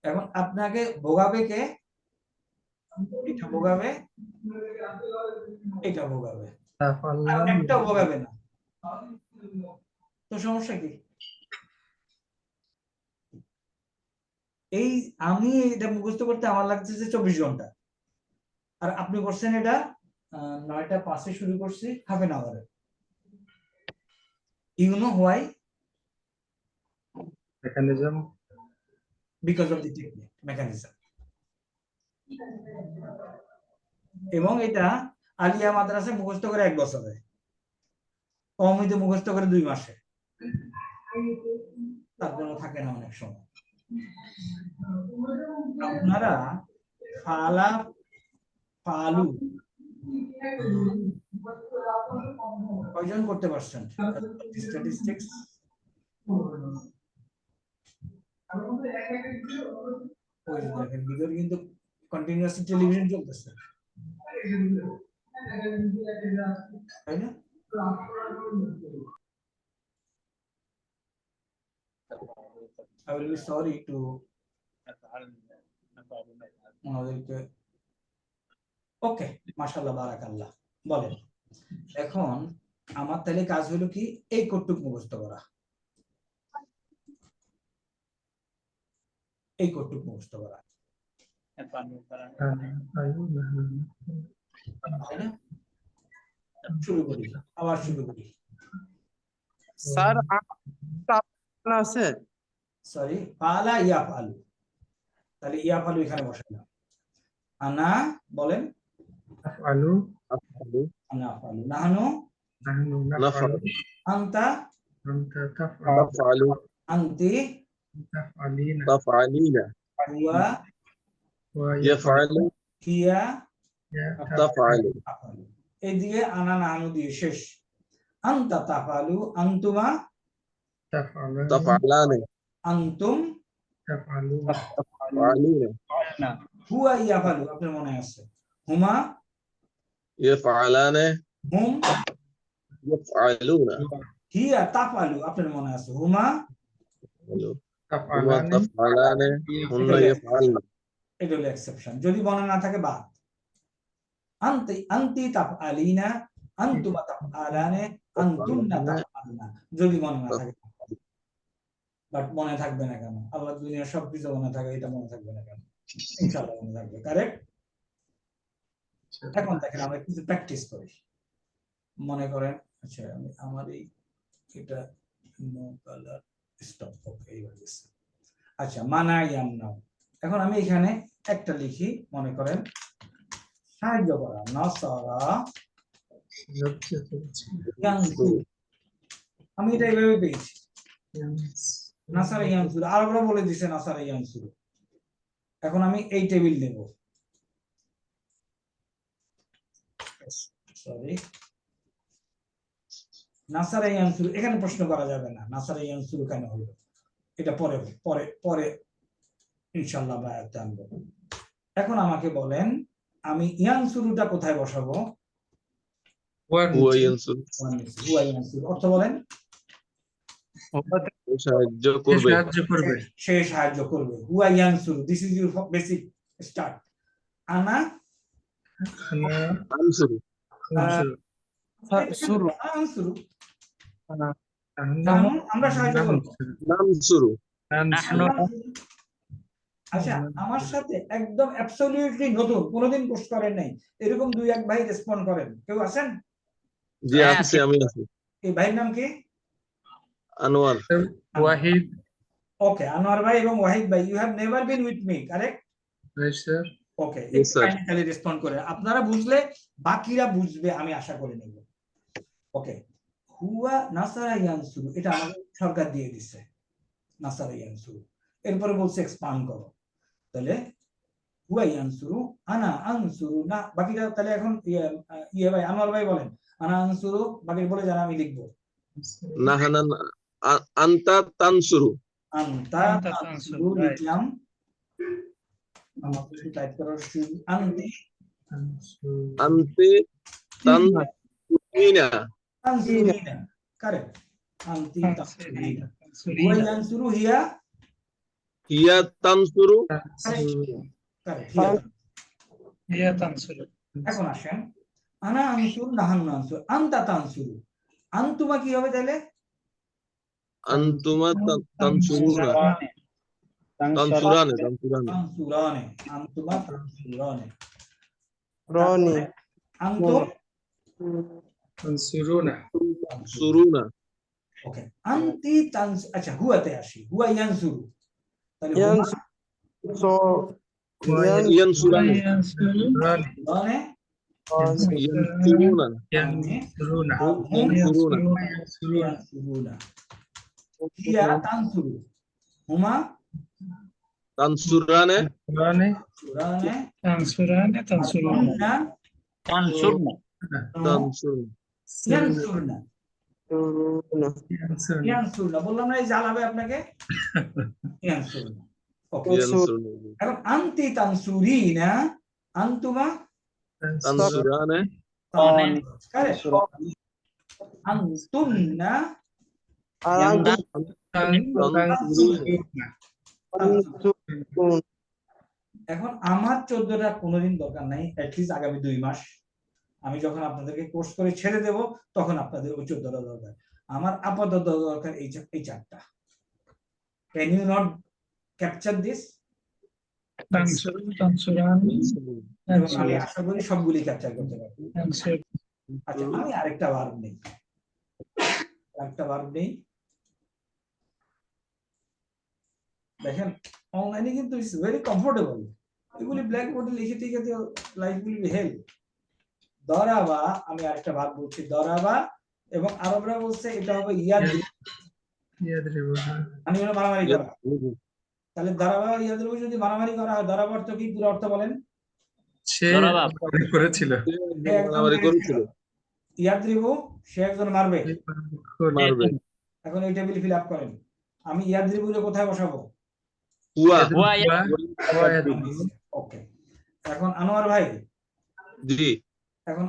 এখন আপনাকে ভোগাবে কে? এটা ভোগাবে, এটা ভোগাবে, আর একটাও ভোগাবে না, তো সমস্যা কি? এই আমি এটা মুখস্থ করতে আমার লাগছে 24 ঘন্টা, আর আপনি করছেন এটা 9টা 5-এ শুরু করছি, হাফ এন আওয়ারে। You know why? Mechanism. Because of the technique, mechanism. এবং এটা আলিয়া মাদ্রাসে মুখস্থ করে 1 বছরে, কওমিতে মুখস্থ করে 2 মাসে, তারপরে থাকে না অনেক সময়। আপনারা ফালা ফালু কয়জন করতে পারছেন? স্ট্যাটিস্টিক্স ওই যে দেখেন ভিতরে কিন্তু কন্টিনিউয়াসলি টেলিভিশন চলতেছে, তাই না? I will be sorry to আমাদেরকে। ওকে, মাশাআল্লাহ, বারাকাল্লাহ। বলেন এখন আমার তাহলে কাজ হলো কি? এই কটুক মুখস্থ করা, এই কটুক মুখস্থ করা, তাই না? শুরু করি, আবার শুরু করি। স্যার আছে সরি, ফালা ইয়াফআলু, তাহলে ইয়াফআলু এখানে বসালাম। আনা বলেন, তাফআলু, তাফআলু, আনা আফআলু, নাহনু, নাহনু নাফআলু, নাফআলু, আনতা, আনতা তাফআলু, তাফআলু, আনতি, তাফআলিনা, তাফআলিনা, হুয়া ওয়া ইয়াফআলু, হিয়া তাফআলু, তাফআলু। এই দিয়ে আনা নাহনু দিয়ে শেষ। আনতা তাফআলু, আনতুমা তাফআলু, তাফআলানি, আনতুম, তাফআলু, তাফআলিনা, হুয়া ইয়াফআলু, আপনার মনে আছে, হুমা ইয়াফআলানি, হুম, ইয়াফআলুনা, হিয়া তাফআলু, আপনার মনে আছে, হুমা হুমা তাফআলানি, তাফআলানি, হুন্না ইয়াফআলনা। এটা হলো এক্সেপশন, যদি মনে না থাকে বাদ। আনতি আনতি তাফআলিনা, আনতুমা তাফআলানে, আনতুন্না তাফআলনা, যদি মনে না থাকে। বাট মনে থাকবে না কেন? আল্লাহ দুনিয়ার সবকিছু মনে থাকে, এটা মনে থাকবে না কেন? ইনশাআল্লাহ মনে থাকবে, কারেক্ট। এখন দেখেন আমরা কিছু প্র্যাকটিস করি। মনে করেন, আচ্ছা আমি আমার এই এটা নো কালার স্টপ, ওকে এইবার গেছে। আচ্ছা মানা ইয়ামনাউ, এখন আমি এখানে একটা লিখি, মনে করেন সাহায্য করা, নাসারা ইয়ানসুরু, আমি এটা এইভাবে পেয়েছি, নাসারা ইয়ানসুরু, আরবরা বলে দিছে নাসারা ইয়ানসুরু। এখন আমি এই টেবিল নেব, সরি, নাসারা ইয়ানসুরু, এখানে প্রশ্ন করা যাবে না নাসারা ইয়ানসুরু কেন হলো, এটা পরে পরে পরে ইনশাআল্লাহ বায়াতে আনবো। এখন আমাকে বলেন আমি ইয়ানসুরুটা কোথায় বসাবো? হুয়া ইয়ানসুরু, হুয়া ইয়ানসুরু, অর্থ বলেন? সাহায্য করবে, সে সাহায্য করবে। হুয়া ইয়ানসুরু, this is your basic start. আনা আনসুরু, শুরু আনসুরু, আমরা সাহায্য করব। নানসুরু, আচ্ছা আমার সাথে একদম অ্যাবসলিউটলি নতুন, কোনোদিন কোর্স করেন নাই, এরকম দুই এক ভাই রেসপন্ড করেন, কেউ আছেন? জি আছি, আমি আছি। এই ভাইয়ের নাম কি? আনোয়ার, ওয়াহিদ। ওকে, আনোয়ার ভাই এবং ওয়াহিদ ভাই, you have never been with me, correct? Sir. Okay, Yes, sir. Kindly respond করে, আপনারা বুঝলে বাকিরা বুঝবে আমি আশা করে নেব। ওকে, হুয়া নাসারা ইয়ানসুরু, এটা আমাদের সরকার দিয়ে দিচ্ছে, নাসারা ইয়ানসুরু। এরপরে বলছে এক্সপান্ড করো, তাহলে হুয়া ইয়ানসুরু, আনা আনসুরু না, বাকিটা তাহলে এখন ইয়ে ভাই আনোয়ার ভাই বলেন, আনা আনসুরু, বাকি বলে যারা আমি লিখবো। নাহানা, আন্তা তানসুরু, আনতা তানসুরু লিখলাম, আমাকে টাইপ করার সুযোগ, আনতি আন্তে তানসুরিনা, তানসুরিনা, কারেক্ট, আনতি তানসুরিনা। হুয়া ইয়ানসুরু হিয়া, হিয়া তানসুরু, কারেক্ট, হিয়া তানসুরু। এখন আসেন, আনা আনসুর, নাহানু আনসুর, আনতা তানসুরু, আনতুমা কি হবে তাহলে? আনতুমা তানসুরুনা, তানসুরানে, তানসুরানে, তানসুরানে, আনতুমা তানসুরানে। রনি আনতুম তানসুরুনা। সুরুনা, ওকে, আনতি তানস, আচ্ছা হুয়াতে আসি, হুয়া ইয়ানসুরু, তাহলে ইয়ানসু সো ইয়ানসুরানে, হুয়ানে ইয়ানসুরুনা, ইয়ানসুরুনা। ইয়ানসুরুনা, হিয়া তানসুরু, হুমা তানসুরানে, সুরানে, তানসুরানে। হুন্না তানসুরনা, তানসুরু, ইয়ানসুরনা, সুরুনা ইয়ানসুরনা, বললাম না এই জ্বালাবে আপনাকে, ইয়ানসুরনা। ওকে, ইয়ানসুরুনা, এখন আনতি তানসুরিনা, আনতুমা তানসুরানে, কারেক্ট, আনতুন্না আর তানসুরুনা। এখন আমার 14টা কোনোদিন দরকার নাই, অ্যাটলিস্ট আগামী 2 মাস আমি যখন আপনাদেরকে কোর্স করে ছেড়ে দেব তখন আপনাদের ওই 14টা দরকার, আমার আপাতত দরকার এই 4টা। Can you not capture this? এবং আমি আশা করি সবগুলি ক্যাপচার করতে পারবো। আচ্ছা আমি আরেকটা ভার্ব নেই, দেখেন অনলাইনে কিন্তু ইটস ভেরি কমফোর্টেবল, এগুলি ব্ল্যাকবোর্ডে লিখে টিকে দিও, লাইফ উইল বি হেল্প। দরাবা, আমি আরেকটা ভার্ব বলছি, দরাবা, এবং আরবরা বলছে এটা হবে ইয়াদরিবু, আমি বলে মারামারি করা, তাহলে দরাবা ইয়াদরিবু যদি মারামারি করা হয়, দরাবা অর্থ কি, পুরো অর্থ বলেন? করেছিল। মারামারি করেছিল, ইয়াদরিবু, সে একজন মারবে। মারবে। এখন এই টেবিল ফিল আপ করেন, আমি ইয়াদরিবুকে কোথায় বসাবো? হুয়া, ওকে, এখন আনোয়ার ভাই, জি, এখন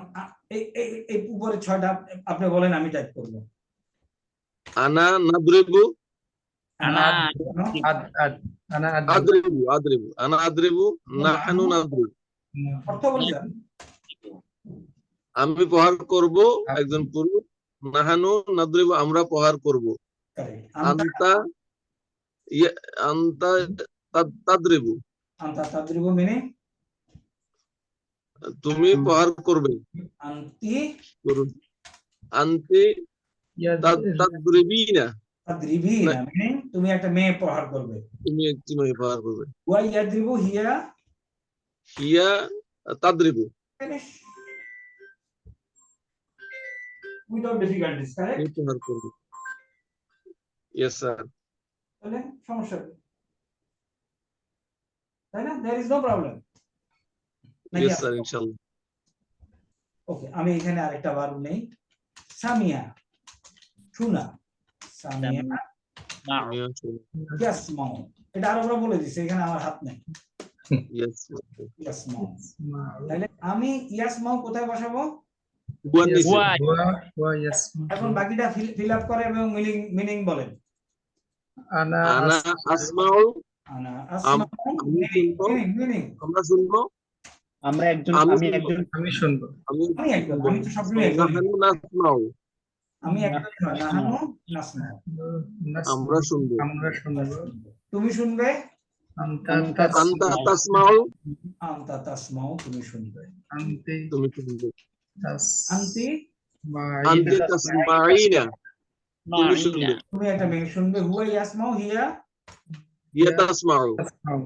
এই উপরে 6টা আপনি বলেন, আমি টাইপ করব। আনা নাদরিবু, আনা আদরিবু, আদরিবু, আনা আদরিবু, নাহানু নাদরিবু, অর্থ বলছেন? আমি প্রহার করব, একজন পুরুষ, নাহানু নাদরিবু, আমরা প্রহার করব, আনতা আনতা তাদরিবু, আনতা তাদরিবু মানে তুমি প্রহার করবে, আনতি করুন, আনতে يد- তাদরিবিনা, তাদরিবিনা meaning তুমি একটা মেয়ে প্রহার করবে। তুমি একটি মেয়ে পার করবে। ওয়া ইয়াদরিবু হিয়া হিয়া তাদরিবু, finish without difficulties, correct? তুমি পার করবে। Yes sir. তাহলে সমস্যা কি? তাই না? there is no problem নাকি ইয়েস স্যার, ইনশাআল্লাহ। ওকে, আমি এখানে আরেকটা ভার্ব নেই, সামিয়া শোনা, সামিয়া নাও ইয়াসমাউ, এটা আরবরা বলে দিছে, এখানে আমার হাত নেই। ইয়েস ইয়াসমাউ, তাহলে আমি ইয়াসমাউ কোথায় বসাবো? হুয়া নিচে, হুয়া هو يسمع এখন বাকিটা ফিল আপ করে এবং মিনিং বলেন। أنا আনা আসমাউ, আনা আমি শুনবো, মিনিং আমরা শুনবো, আমরা একজন আমি আমি শুনবো। একজন আমি শুনবো আমি আমি একজন, আমি তো সবসময় একজন, নাহানু নাসমাউ, আমি একজন নয়, নাহানু নাসমাউ, আমরা শুনবো। আমরা শুনবো তুমি শুনবে, আন্তা আনতা তাসমাউ তাসমাউ, আনতা তাসমাউ, তুমি শুনবে, আন্তি তুমি শুনবে। আনতি আনতে তাসমাঈনা তাসমাঈনা, তুমি শুনবে। তুমি একটা মেয়ে শুনবে, হুয়া ইয়াসমাউ হিয়া হিয়া তাসমাউ, তাসমাউ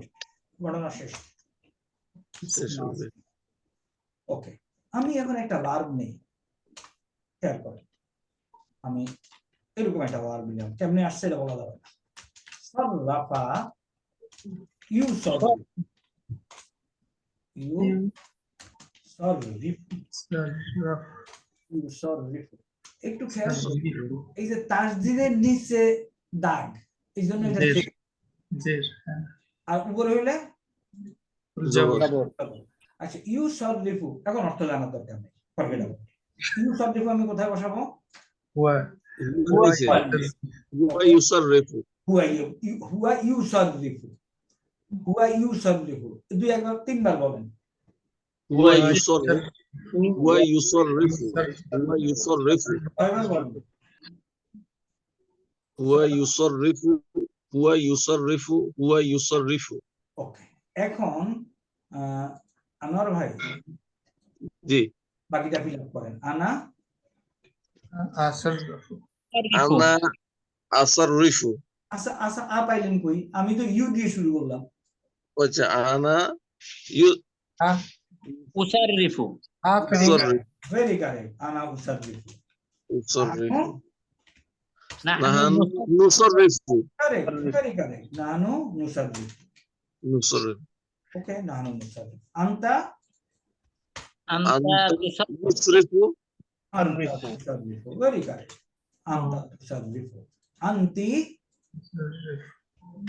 ঘটনা শেষ। সে শুনবে। ওকে, আমি এখন একটা ভার্ব নেই, খেয়াল করেন, আমি এরকম একটা ভার্ব নিলাম, কেমনে আসছে এটা বলা যাবে না। সাররাফা ইউসাররিফু, ইউসাররিফু, একটু খেয়াল করুন, এই যে তাসদিদের নিচে দাগ, এই জন্য এটা জের। ঠিক। জের আর উপরে হইলে জবর আচ্ছা, ইউসাররিফু, এখন অর্থ জানার দরকার নেই, forget about it. ইউসাররিফু আমি কোথায় বসাবো? হুয়া হুয়া নিচে, হুয়া ইউসাররিফু, হুয়া ইউসাররিফু, হুয়া ইউসাররিফু, দুই একবার তিনবার বলেন। হুয়া ইউসাররিফু, হুয়া ইউসাররিফু, হুয়া ইউসাররিফু, কয়বার বলেন? হুয়া ইউসাররিফু, হুয়া ইউসাররিফু, হুয়া ইউসাররিফু। ওকে, এখন আনোয়ার ভাই জি, বাকিটা ফিল আপ করেন। আনা আসর আনা আসাররিফু, আচ্ছা আচ্ছা, আ পাইলেন কই? আমি তো ইউ দিয়ে শুরু করলাম। আচ্ছা আনা ইউ উসাররিফু ইউসাররিফু, ভেরি কারেক্ট, আনা উসাররিফু, ইউসাররিফু, নাহনু নাহানু নুসাররিফু, কারেক্ট, ভেরি কারেক্ট, নাহানু নুসাররিফু। নুসাররিফু, ওকে, নাহানু নুসাররিফু, আনতা আনতা আনতা তুসাররিফু নুসরিফু, আনতা তুসাররিফু, ভেরি কারেক্ট, আনতা তুসাররিফু, আনতি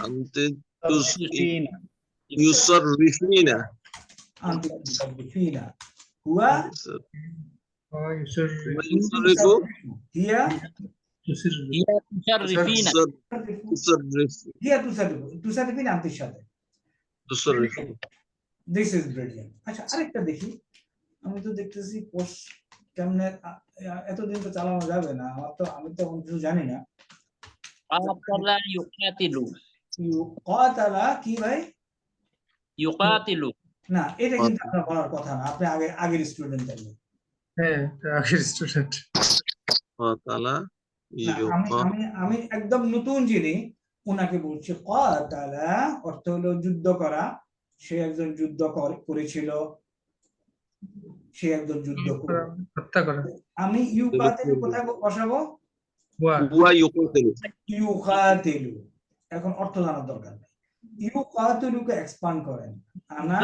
আনতে তুসিনা ইউসাররিফিনা, আনতি তুসাররিফিনা, হুয়া হুয়া ইউসাররিফু, ইউসাররিফু, হিয়া হিয়া তুসাররিফিনা তুসাররিফু, হিয়া তুসাররিফু, তুসাররিফিনা আনতির সাথে। তুসাররিফু। This is brilliant. আচ্ছা, আরেকটা দেখি, আমি তো দেখতেছি কোর্স কেমনে এতদিন তো চালানো যাবে না, আমি তো কিছু জানি না। কাতালা ইউকাতিলু কাতালা কি ভাই? ইউকাতিলু না, এটা কিন্তু আপনার বলার কথা না, আপনি আগের স্টুডেন্ট তাইলে। হ্যাঁ আগের স্টুডেন্ট কাতালা না, আমি একদম নতুন যিনি উনাকে বলছি, কাতালা অর্থ হলো যুদ্ধ করা, সে একজন যুদ্ধ করেছিল, সে একজন যুদ্ধ করবে। হত্যা করা আমি ইউকাতিলু কোথায় বসাবো? হুয়া হুয়া ইউকাতিলু, ইউকাতিলু, এখন অর্থ জানার দরকার নেই, ইউকাতিলুকে এক্সপান্ড করেন, আনা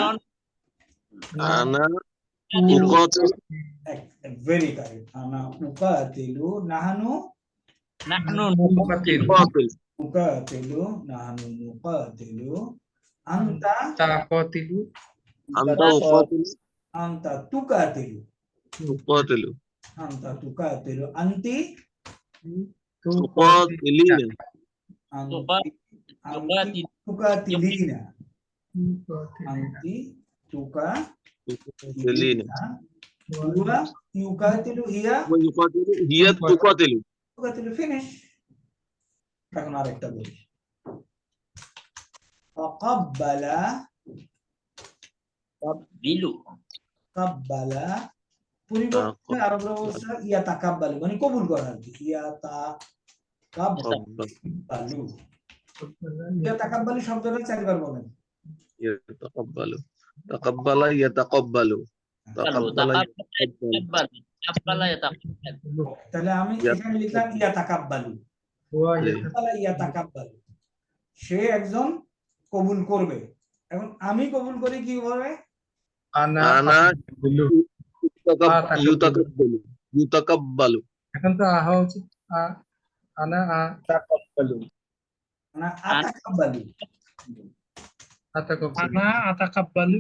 আনা উকাতিলু, ভেরি কারেক্ট, আনা উকাতিলু, নাহানু নাহনু মুকাতিল নুকাতিলু, নাহানু নুকাতিলু, আনতা তাকাতিলু আনতা উকাতিলু, আনতা তুকাতিলু, উকাতিলু, আনতা তুকাতিলু, আনতি তুকাতিলিনা, আনতি তুকাতিলিনা, আনতি তুকাতিলিনা, হুয়া ইউকাতিলু, হিয়া হুয়া ইউকাতিলু, হিয়া তুকাতিলু। তুকাতিলু, ফিনিশ। এখন আরেকটা বলি, তাকাব্বালা, বিলু কাব্বালা পরিবর্তে আরবরা বলছে ইয়া তাকাব্বালু, মানে কবুল করা আর কি। ইয়া তাকাব্বালু, ইয়া তাকাব্বালু শব্দটা 4 বার বলেন। ইয়াতাকাব্বালু, তাকাব্বালা ইয়াতাকাব্বালু, তাকাব্বালা ইয়াতাকাব্বালু। তাহলে আমি এখানে লিখলাম ইয়া তাকাব্বালু, ইয়া তাকাব্বালু, সে একজন কবুল করবে। এখন আমি কবুল করি কিভাবে? আনা ইউতাকাব্বালু, ইউতাকাব্বালু। এখন তো আহা উচিত আনা আতাকাব্বালু না আতাকাব্বালু, আতাকাব্বালু আনা আতাকাব্বালু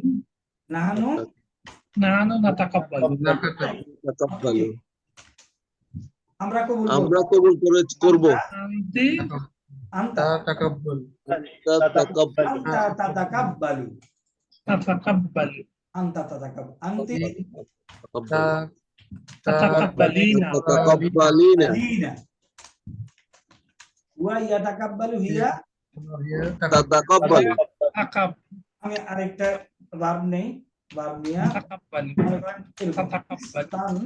নাহানু নাহানু নাতাকাব্বালু তাকাব্বালু, আমরা কবুল আমরা করব। কবুল করব। আনতি আনতা তাকাব্বালু তাকাব্বালু, আনতা তাতাকাব্বালু, তাতাকাব্বালু আনতা তাতাকাব্বালু, আনতি তাতাকাব্বালিনা তাকাব্বালিনা, আলিনা, ওয়া ইয়াতাকাব্বালু হিয়া। তাতাকাব্বালু। আকাব আমি আরেকটা ভার্ব নেই, ভার্ব নিয়া তাতাকাব্বালু মনে করেন এরকম, তাতাকাব্বালু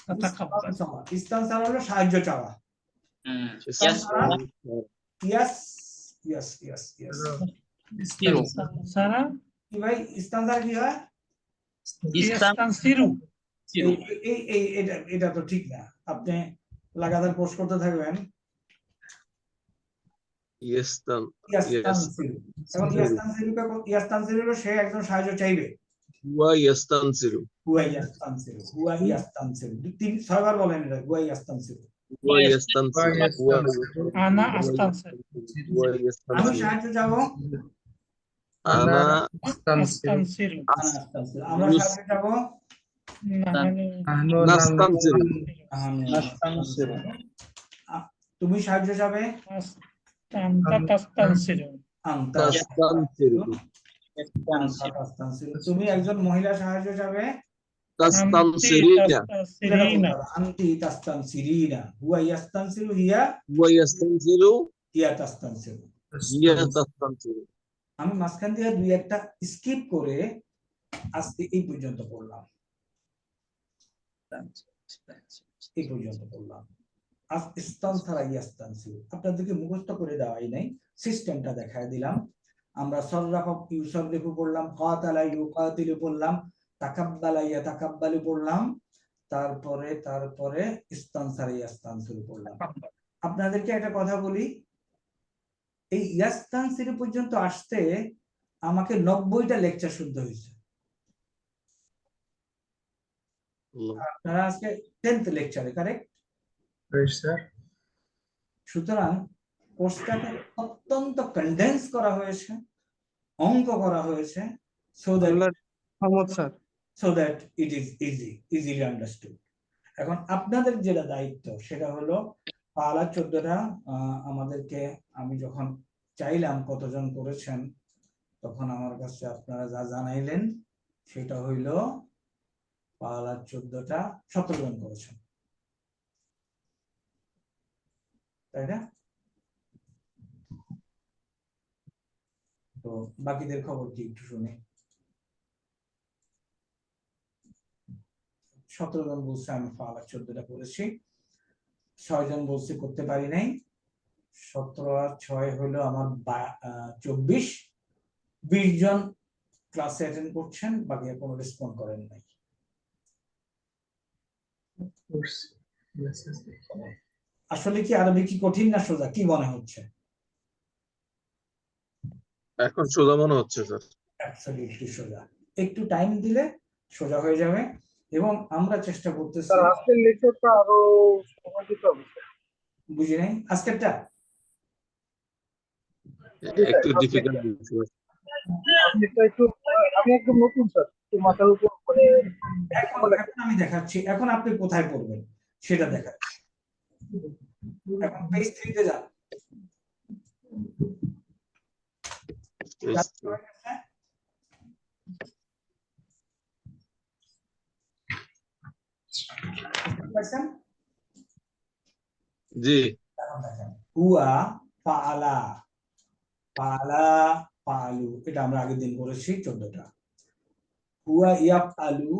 তাতাকাব্বালু ইস্তানসার হলো সাহায্য চাওয়া। Yes. ইয়াস ইয়াস ইয়াস ইয়াস, Siru. সারা কি ভাই ইস্তানসার কি হয়? ইস্তানসিরু Siru. এটা তো ঠিক না, আপনি লাগাতার পোস্ট করতে থাকবেন। ইয়াস্তান, ইয়াস্তানসিরু, এবং ইয়াস্তানসিরু হলো সে একজন সাহায্য চাইবে। ওয়া ইয়াস্তানসিরু, হুয়া ইয়াস্তানসিরু, হুয়া ইয়াস্তানসিরু, 6 বার বলেন এটা, হুয়া ইয়াস্তানসিরু। ওয়া ইয়াস্তানসিরু, আনা আস্তানসিরু ওয়া আমি ইয়াস্তানসিরু। সাহায্য চাবো, আনা আস্তানসিরু আনাস্তানসিরু। আমরা সাহায্য চাবো, নাহানু নাস্তানসিরু, নাস্তানসিরু তুমি সাহায্য চাবে, আনতা তাস্তানসিরু আনতা তাস্তানসিরু, তাস্তানসিরু। তুমি একজন মহিলা সাহায্য চাবে, তাস্তানসিরিনা, তাস্তানসিরিনা আনতি তাস্তানসিরিনা, হুয়া ইয়াস্তানসিরু হিয়া ওয়া ইয়াস্তানসিরু, হিয়া তাস্তানসিরু। ইয়া তাস্তানসিরু। আমি মাঝখান দিয়ে 2-1টা স্কিপ করে আজকে এই পর্যন্ত পড়লাম, এই পর্যন্ত পড়লাম। আজ ইস্তানসারা ইয়াস্তানসিরু আপনাদেরকে মুখস্থ করে দেওয়াই নাই, সিস্টেমটা দেখায় দিলাম। আমরা সররাফা ইউসাররিফু পড়লাম, কাতালা ইউকাতিলু পড়লাম, তাকাব্বালা ইয়াতাকাব্বালু পড়লাম, তারপরে ইস্তানসারা ইয়াস্তানসিরু পড়লাম। আপনাদেরকে একটা কথা বলি, এই ইয়াস্তানসিরু পর্যন্ত আসতে আমাকে 90টা লেকচার শুনতে হয়েছে। আপনারা আজকে 10th লেকচারে, কারেক্ট? স্যার সুতরাং কোর্সটাকে অত্যন্ত কনডেন্স করা হয়েছে, অঙ্ক করা হয়েছে, so that it is easily understood. এখন আপনাদের যেটা দায়িত্ব সেটা হলো পালা 14টা আমাদেরকে, আমি যখন চাইলাম কতজন করেছেন, তখন আমার কাছে আপনারা যা জানাইলেন সেটা হইল পালা 14টা 17 জন করেছেন, তাই না? তো বাকিদের খবর কি একটু শুনি। 17 জন বলছে আমি পালা 14টা করেছি, 6 জন বলছে করতে পারি নাই। 17 আর 6 হলো আমার 24। 20 জন ক্লাসে অ্যাটেন্ড করছেন, বাকি কোনো রেসপন্ড করেন নাই। আসলে কি আরবি কি কঠিন না সোজা, কি মনে হচ্ছে? এখন সোজা মনে হচ্ছে স্যার। অ্যাবসলিউটলি সোজা, একটু টাইম দিলে সোজা হয়ে যাবে। এবং আমরা চেষ্টা করতেছি, স্যার আজকের লেকচারটা আরো সময় দিতে হবে বুঝি নাই আজকেরটা, একটু ডিফিকাল্ট স্যার। আমি একদম নতুন স্যার, একটু মাথার উপর মানে এখন আমি দেখাচ্ছি, এখন আপনি কোথায় পড়বেন সেটা দেখাচ্ছি। এখন পেজ 3 তে যান। জি, হুয়া পালা, পালা পালু, এটা আমরা আগের দিন করেছি 14টা। হুয়া ইয়াফআলু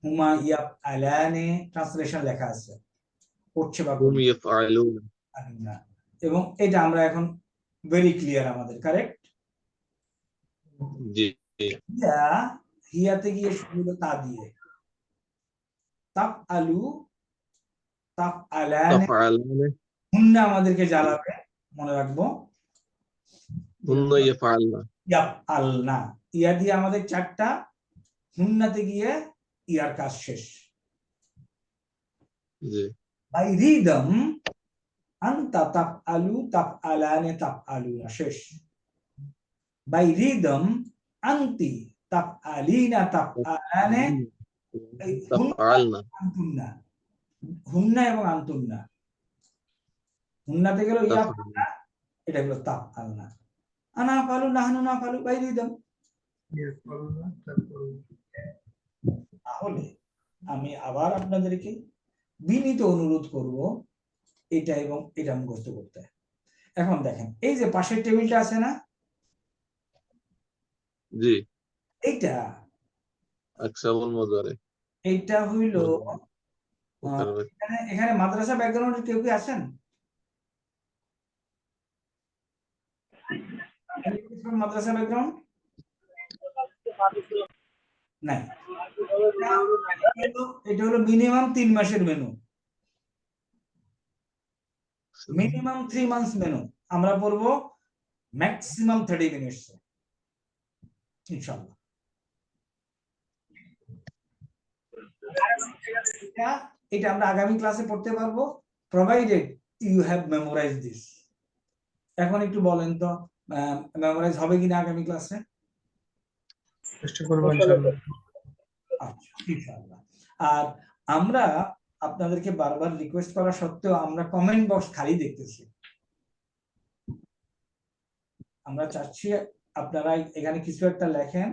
হুমা ইয়াব আলানে ট্রান্সলেশন লেখা আছে, পড়ছে বা হুম ইয়াফআলুন। না, এবং এটা আমরা এখন ভেরি ক্লিয়ার আমাদের, কারেক্ট? জি হিয়া, হিয়াতে গিয়ে শুরু হলো তা দিয়ে, তাপ আলু, তাপ আলানে, তাফআলুন হুন্না আমাদেরকে জ্বালাবে, মনে রাখবো। হুন্না ইয়াফআলনা। ইয়াব আলনা, ইয়া দিয়ে আমাদের 4টা, হুন্নাতে গিয়ে ইয়ার কাজ শেষ। জি বাই রিদম আনতা তাপ আলু, তাপ আলানে, তাপ আলুনা, শেষ। বাই রিদম আনতি তাপ আলিনা, তাপ আলানে, এই তাফআলনা। আন্তুন্না, হুন্না এবং আন্তুন্না, হুন্নাতে গেল ইয়া, তাফআলনা। এটা হলো তাপ আলনা। আনা ফালু নাহনু না ফালু বাই রিদম। তাহলে আমি আবার আপনাদেরকে বিনীত অনুরোধ করব এটা এবং এটা মুখস্থ করতে। এখন দেখেন, এই যে পাশের টেবিলটা আছে না, জি এইটা, আকসাবুল মুজারে। এইটা হইল এখানে মাদ্রাসা ব্যাকগ্রাউন্ডের কেউ কি আছেন? মাদ্রাসা ব্যাকগ্রাউন্ড নাই। এটা হলো মিনিমাম 3 মাসের মেনু, মিনিমাম 3 মান্থস মেনু। আমরা পড়বো ম্যাক্সিমাম 30 মিনিটস ইনশাআল্লাহ। এটা আমরা আগামী ক্লাসে পড়তে পারবো, provided you have memorize this. এখন একটু বলেন তো, মেমোরাইজ হবে কিনা আগামী ক্লাসে? চেষ্টা করবো ইনশাআল্লাহ। আচ্ছা, ইনশাআল্লাহ। আর আমরা আপনাদেরকে বারবার রিকোয়েস্ট করা সত্ত্বেও আমরা কমেন্ট বক্স খালি দেখতেছি। আমরা চাচ্ছি আপনারা এখানে কিছু একটা লেখেন,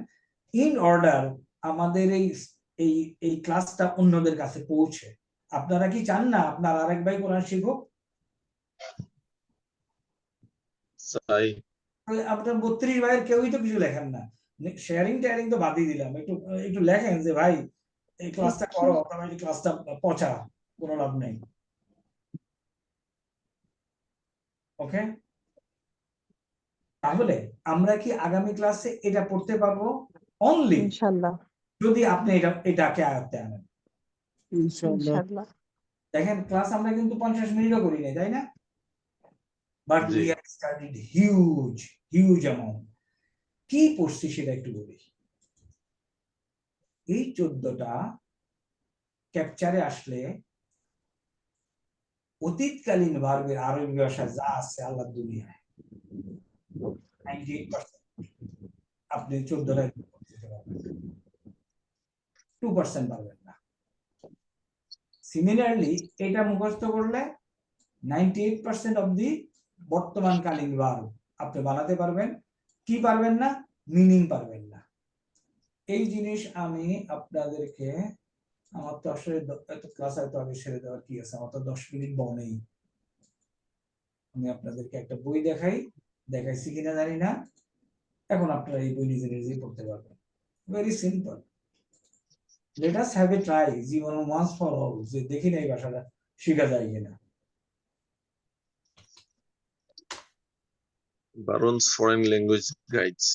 ইন অর্ডার আমাদের এই এই ক্লাসটা অন্যদের কাছে পৌঁছে। আপনারা কি চান না আপনার আরেক ভাই কোরআন শিখুক? সাই আপনার 32 ভাইয়ের কেউই তো কিছু লেখেন না, শেয়ারিং টেয়ারিং তো বাদই দিলাম, একটু একটু লেখেন যে ভাই এই ক্লাসটা করো, অথবা এই ক্লাসটা পচা, কোনো লাভ নেই। ওকে, তাহলে আমরা কি আগামী ক্লাসে এটা পড়তে পারবো অনলি ইনশাআল্লাহ, যদি আপনি এটাকে আয়ত্তে আনেন। ইনশাআল্লাহ। ইনশাআল্লাহ। দেখেন, ক্লাস আমরা কিন্তু 50 মিনিটও করি নাই, তাই না? But G we have studied huge huge amount. কি পড়ছি সেটা একটু বলি। এই 14টা ক্যাপচারে আসলে অতীতকালীন ভার্বের আরবি ভাষা যা আছে আল্লাহর দুনিয়ায় 98% আপনি 14টা 2% পারবেন না। সিমিলারলি এটা মুখস্থ করলে 98% অব দি বর্তমানকালীন ভার্ব আপনি বানাতে পারবেন। কি পারবেন না? মিনিং পারবেন না। এই জিনিস আমি আপনাদেরকে, আমার তো আসলে এত ক্লাস এত আগে সেরে দেওয়ার কি আছে, আমার তো 10 মিনিট বনেই। আমি আপনাদেরকে একটা বই দেখাইছি কিনা জানি না, এখন আপনারা এই বই নিজে নিজেই পড়তে পারবেন। Very simple. Let us have a try, জীবন ওয়ান্স ফর অল, যে দেখি না এই ভাষাটা শেখা যায় কিনা। Barron's foreign language guides.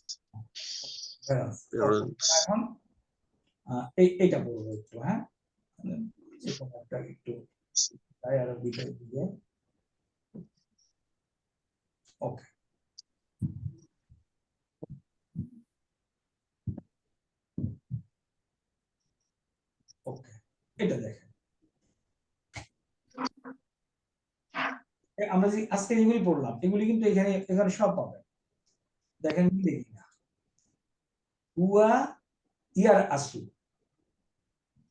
এখন এইটা বলবো একটু, হ্যাঁ, একটা একটু তাই আরো ভিতর দিকে। ওকে, ওকে, এটা দেখেন, আমরা যে আজকে যেগুলি পড়লাম এগুলি কিন্তু এখানে সব পাবেন। দেখেন মিলে কিনা। হুয়া ইয়ার আসু,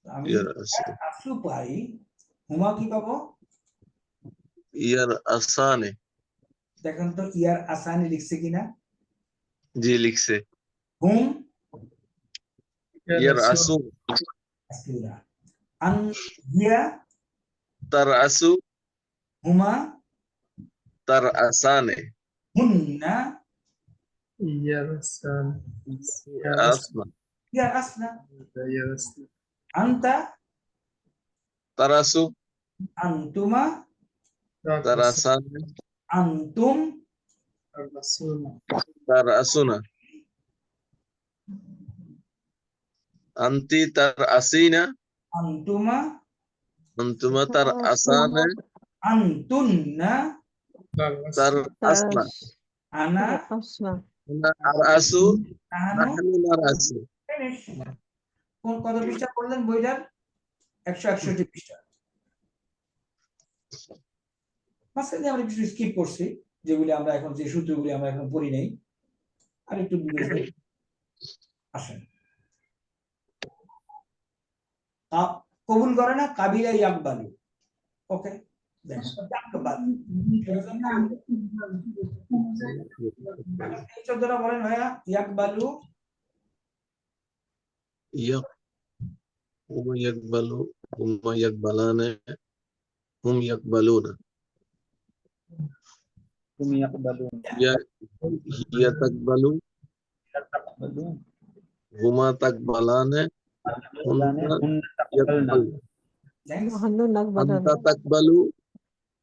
আমি আসু পাই, হুমা কি পাবো? ইয়ার আসানে। দেখেন তো ইয়ার আসানি লিখছে কিনা। জি লিখছে। হুম ইয়ার আসু আসুরা, আন হিয়া তার আসু হুমা তার আসানে হুন্না আসনা। ইয়ার আসনা। আন্তা, tarasu, আন্তুমা, tarasane, আন্তুম, tarasuna, anti tarasina, আন্তুমা, antuma tarasane, আন্তুন্না, tarasna, আনা, أسمع ana arasu, নাহানু। nahnu narasu. Finish. কত পৃষ্ঠা পড়লেন বইটার? 161 পৃষ্ঠা। মাঝখানে আমরা কিছু স্কিপ করছি, যেগুলি আমরা এখন, যে সূত্রগুলি আমরা এখন পড়ি নাই, আর একটু দূরে যাই। আসেন, কবুল করে না কাবিলা ইয়াকবালু। ওকে, দেখেন ইয়াকবালু এই শব্দটা বলেন ভাইয়া। ইয়াকবালু, Yak, hum yakbalu, hum yakbalane, hum yakbaluna. Ya, hiya takbalu, huma takbalane, hunna yakbalu. Thanks. نحن نقبل Anta takbalu,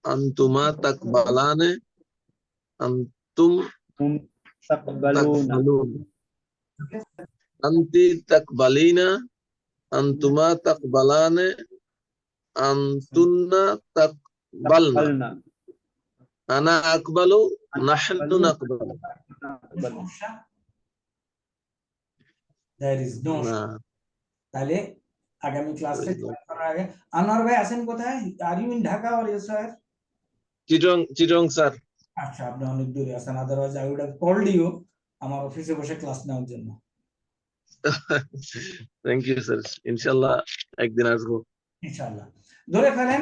antuma takbalane, antum takbalun. Anti takbalina, antuma takbalane, antunna takbalna. Ana akbalu, nahnu nakbalu. সমস্যা? There is no না, তাহলে আগামী ক্লাসে করার আগে আনোয়ার ভাই আছেন কোথায়? Are you in Dhaka or sir? Chittagong sir. আচ্ছা, আপনি অনেক দূরে আছেন। Otherwise I would have called you আমার অফিসে বসে ক্লাস নেওয়ার জন্য। থ্যাংক ইউ স্যার, ইনশাআল্লাহ একদিন আসবো। ইনশাআল্লাহ। ধরে ফেলেন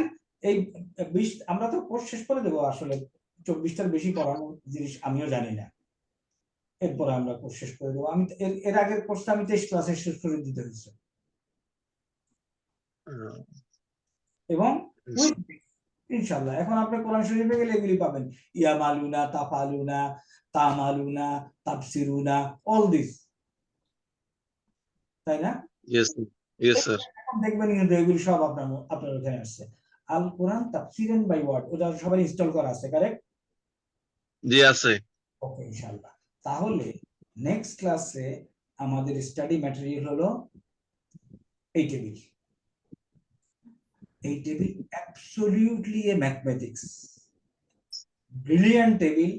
এই 20, আমরা তো কোর্স শেষ করে দেবো। আসলে 24টার বেশি পড়ানোর জিনিস আমিও জানি না, এরপরে আমরা কোর্স শেষ করে দেবো। আমি এর আগের কোর্সটা আমি 23 ক্লাসে শেষ করে দিতে হয়েছে। এবং ইনশাআল্লাহ এখন আপনি কোরআন শরীফে গেলে এগুলি পাবেন, ইয়ামালুনা, তাফালুনা, তামালুনা, তাফসিরুনা, অল দিস, তাই না? Yes yes sir. এখন দেখবেন কিন্তু এগুলি সব আপনার ওখানে আসছে। আল কোরআন তাফসিরান বাই ওয়ার্ড, ওটা সবাই ইনস্টল করা আছে, কারেক্ট? জি আছে। ওকে, ইনশাআল্লাহ। তাহলে নেক্সট ক্লাসে আমাদের স্টাডি ম্যাটেরিয়াল হলো এই টেবিল। এই টেবিল অ্যাবসলিউটলি এ ম্যাথমেটিক্স, ব্রিলিয়ান্ট টেবিল।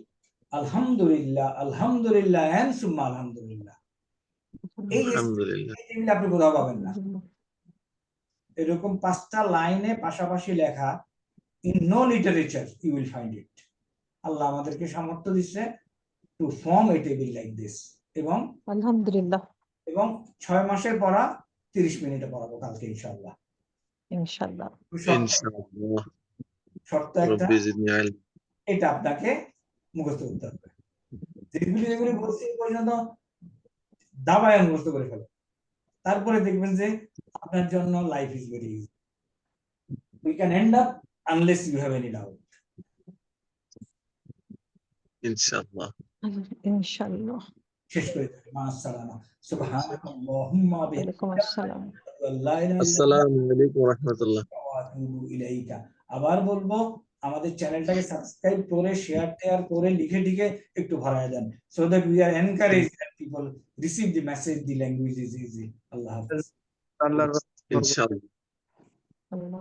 আলহামদুলিল্লাহ, আলহামদুলিল্লাহ এন্ড সুম্মা আলহামদুলিল্লাহ। এই আলহামদুলিল্লাহ। টেবিল আপনি কোথাও পাবেন না। এরকম 5টা লাইনে পাশাপাশি লেখা, in no literature you will find it. আল্লাহ আমাদেরকে সামর্থ্য দিচ্ছে to form a table like this. এবং আলহামদুলিল্লাহ, 6 মাসের পড়া 30 মিনিটে পড়াবো কালকে ইনশাআল্লাহ। ইনশাআল্লাহ। ইনশাআল্লাহ। শর্ত একটা, রব্বি জিদনি ইলমা। এটা আপনাকে মুখস্থ করতে হবে। যেগুলি বলছি এই পর্যন্ত দাবায় মুখস্থ করে ফেলো, তারপরে দেখবেন যে আপনার জন্য life is very easy. We can end up unless you have any doubt. ইনশাআল্লাহ। ইনশাআল্লাহ। শেষ করে দিই। মা আসসালামা, সুবহানাল্লাহুম্মা ওয়া ওয়ালাইকুম আসসালাম। বিহামদিকা, আসসালামু আলাইকুম ওয়া রাহমাতুল্লাহ। আবার বলবো, আমাদের চ্যানেলটাকে সাবস্ক্রাইব করে শেয়ার করে লিখে টিকে একটু ভরায় দেন, so that we are encourage that people receive the message, the language is easy. আল্লাহ হাফেজ। আল্লাহর ইনশাআল্লাহ। আল্লাহ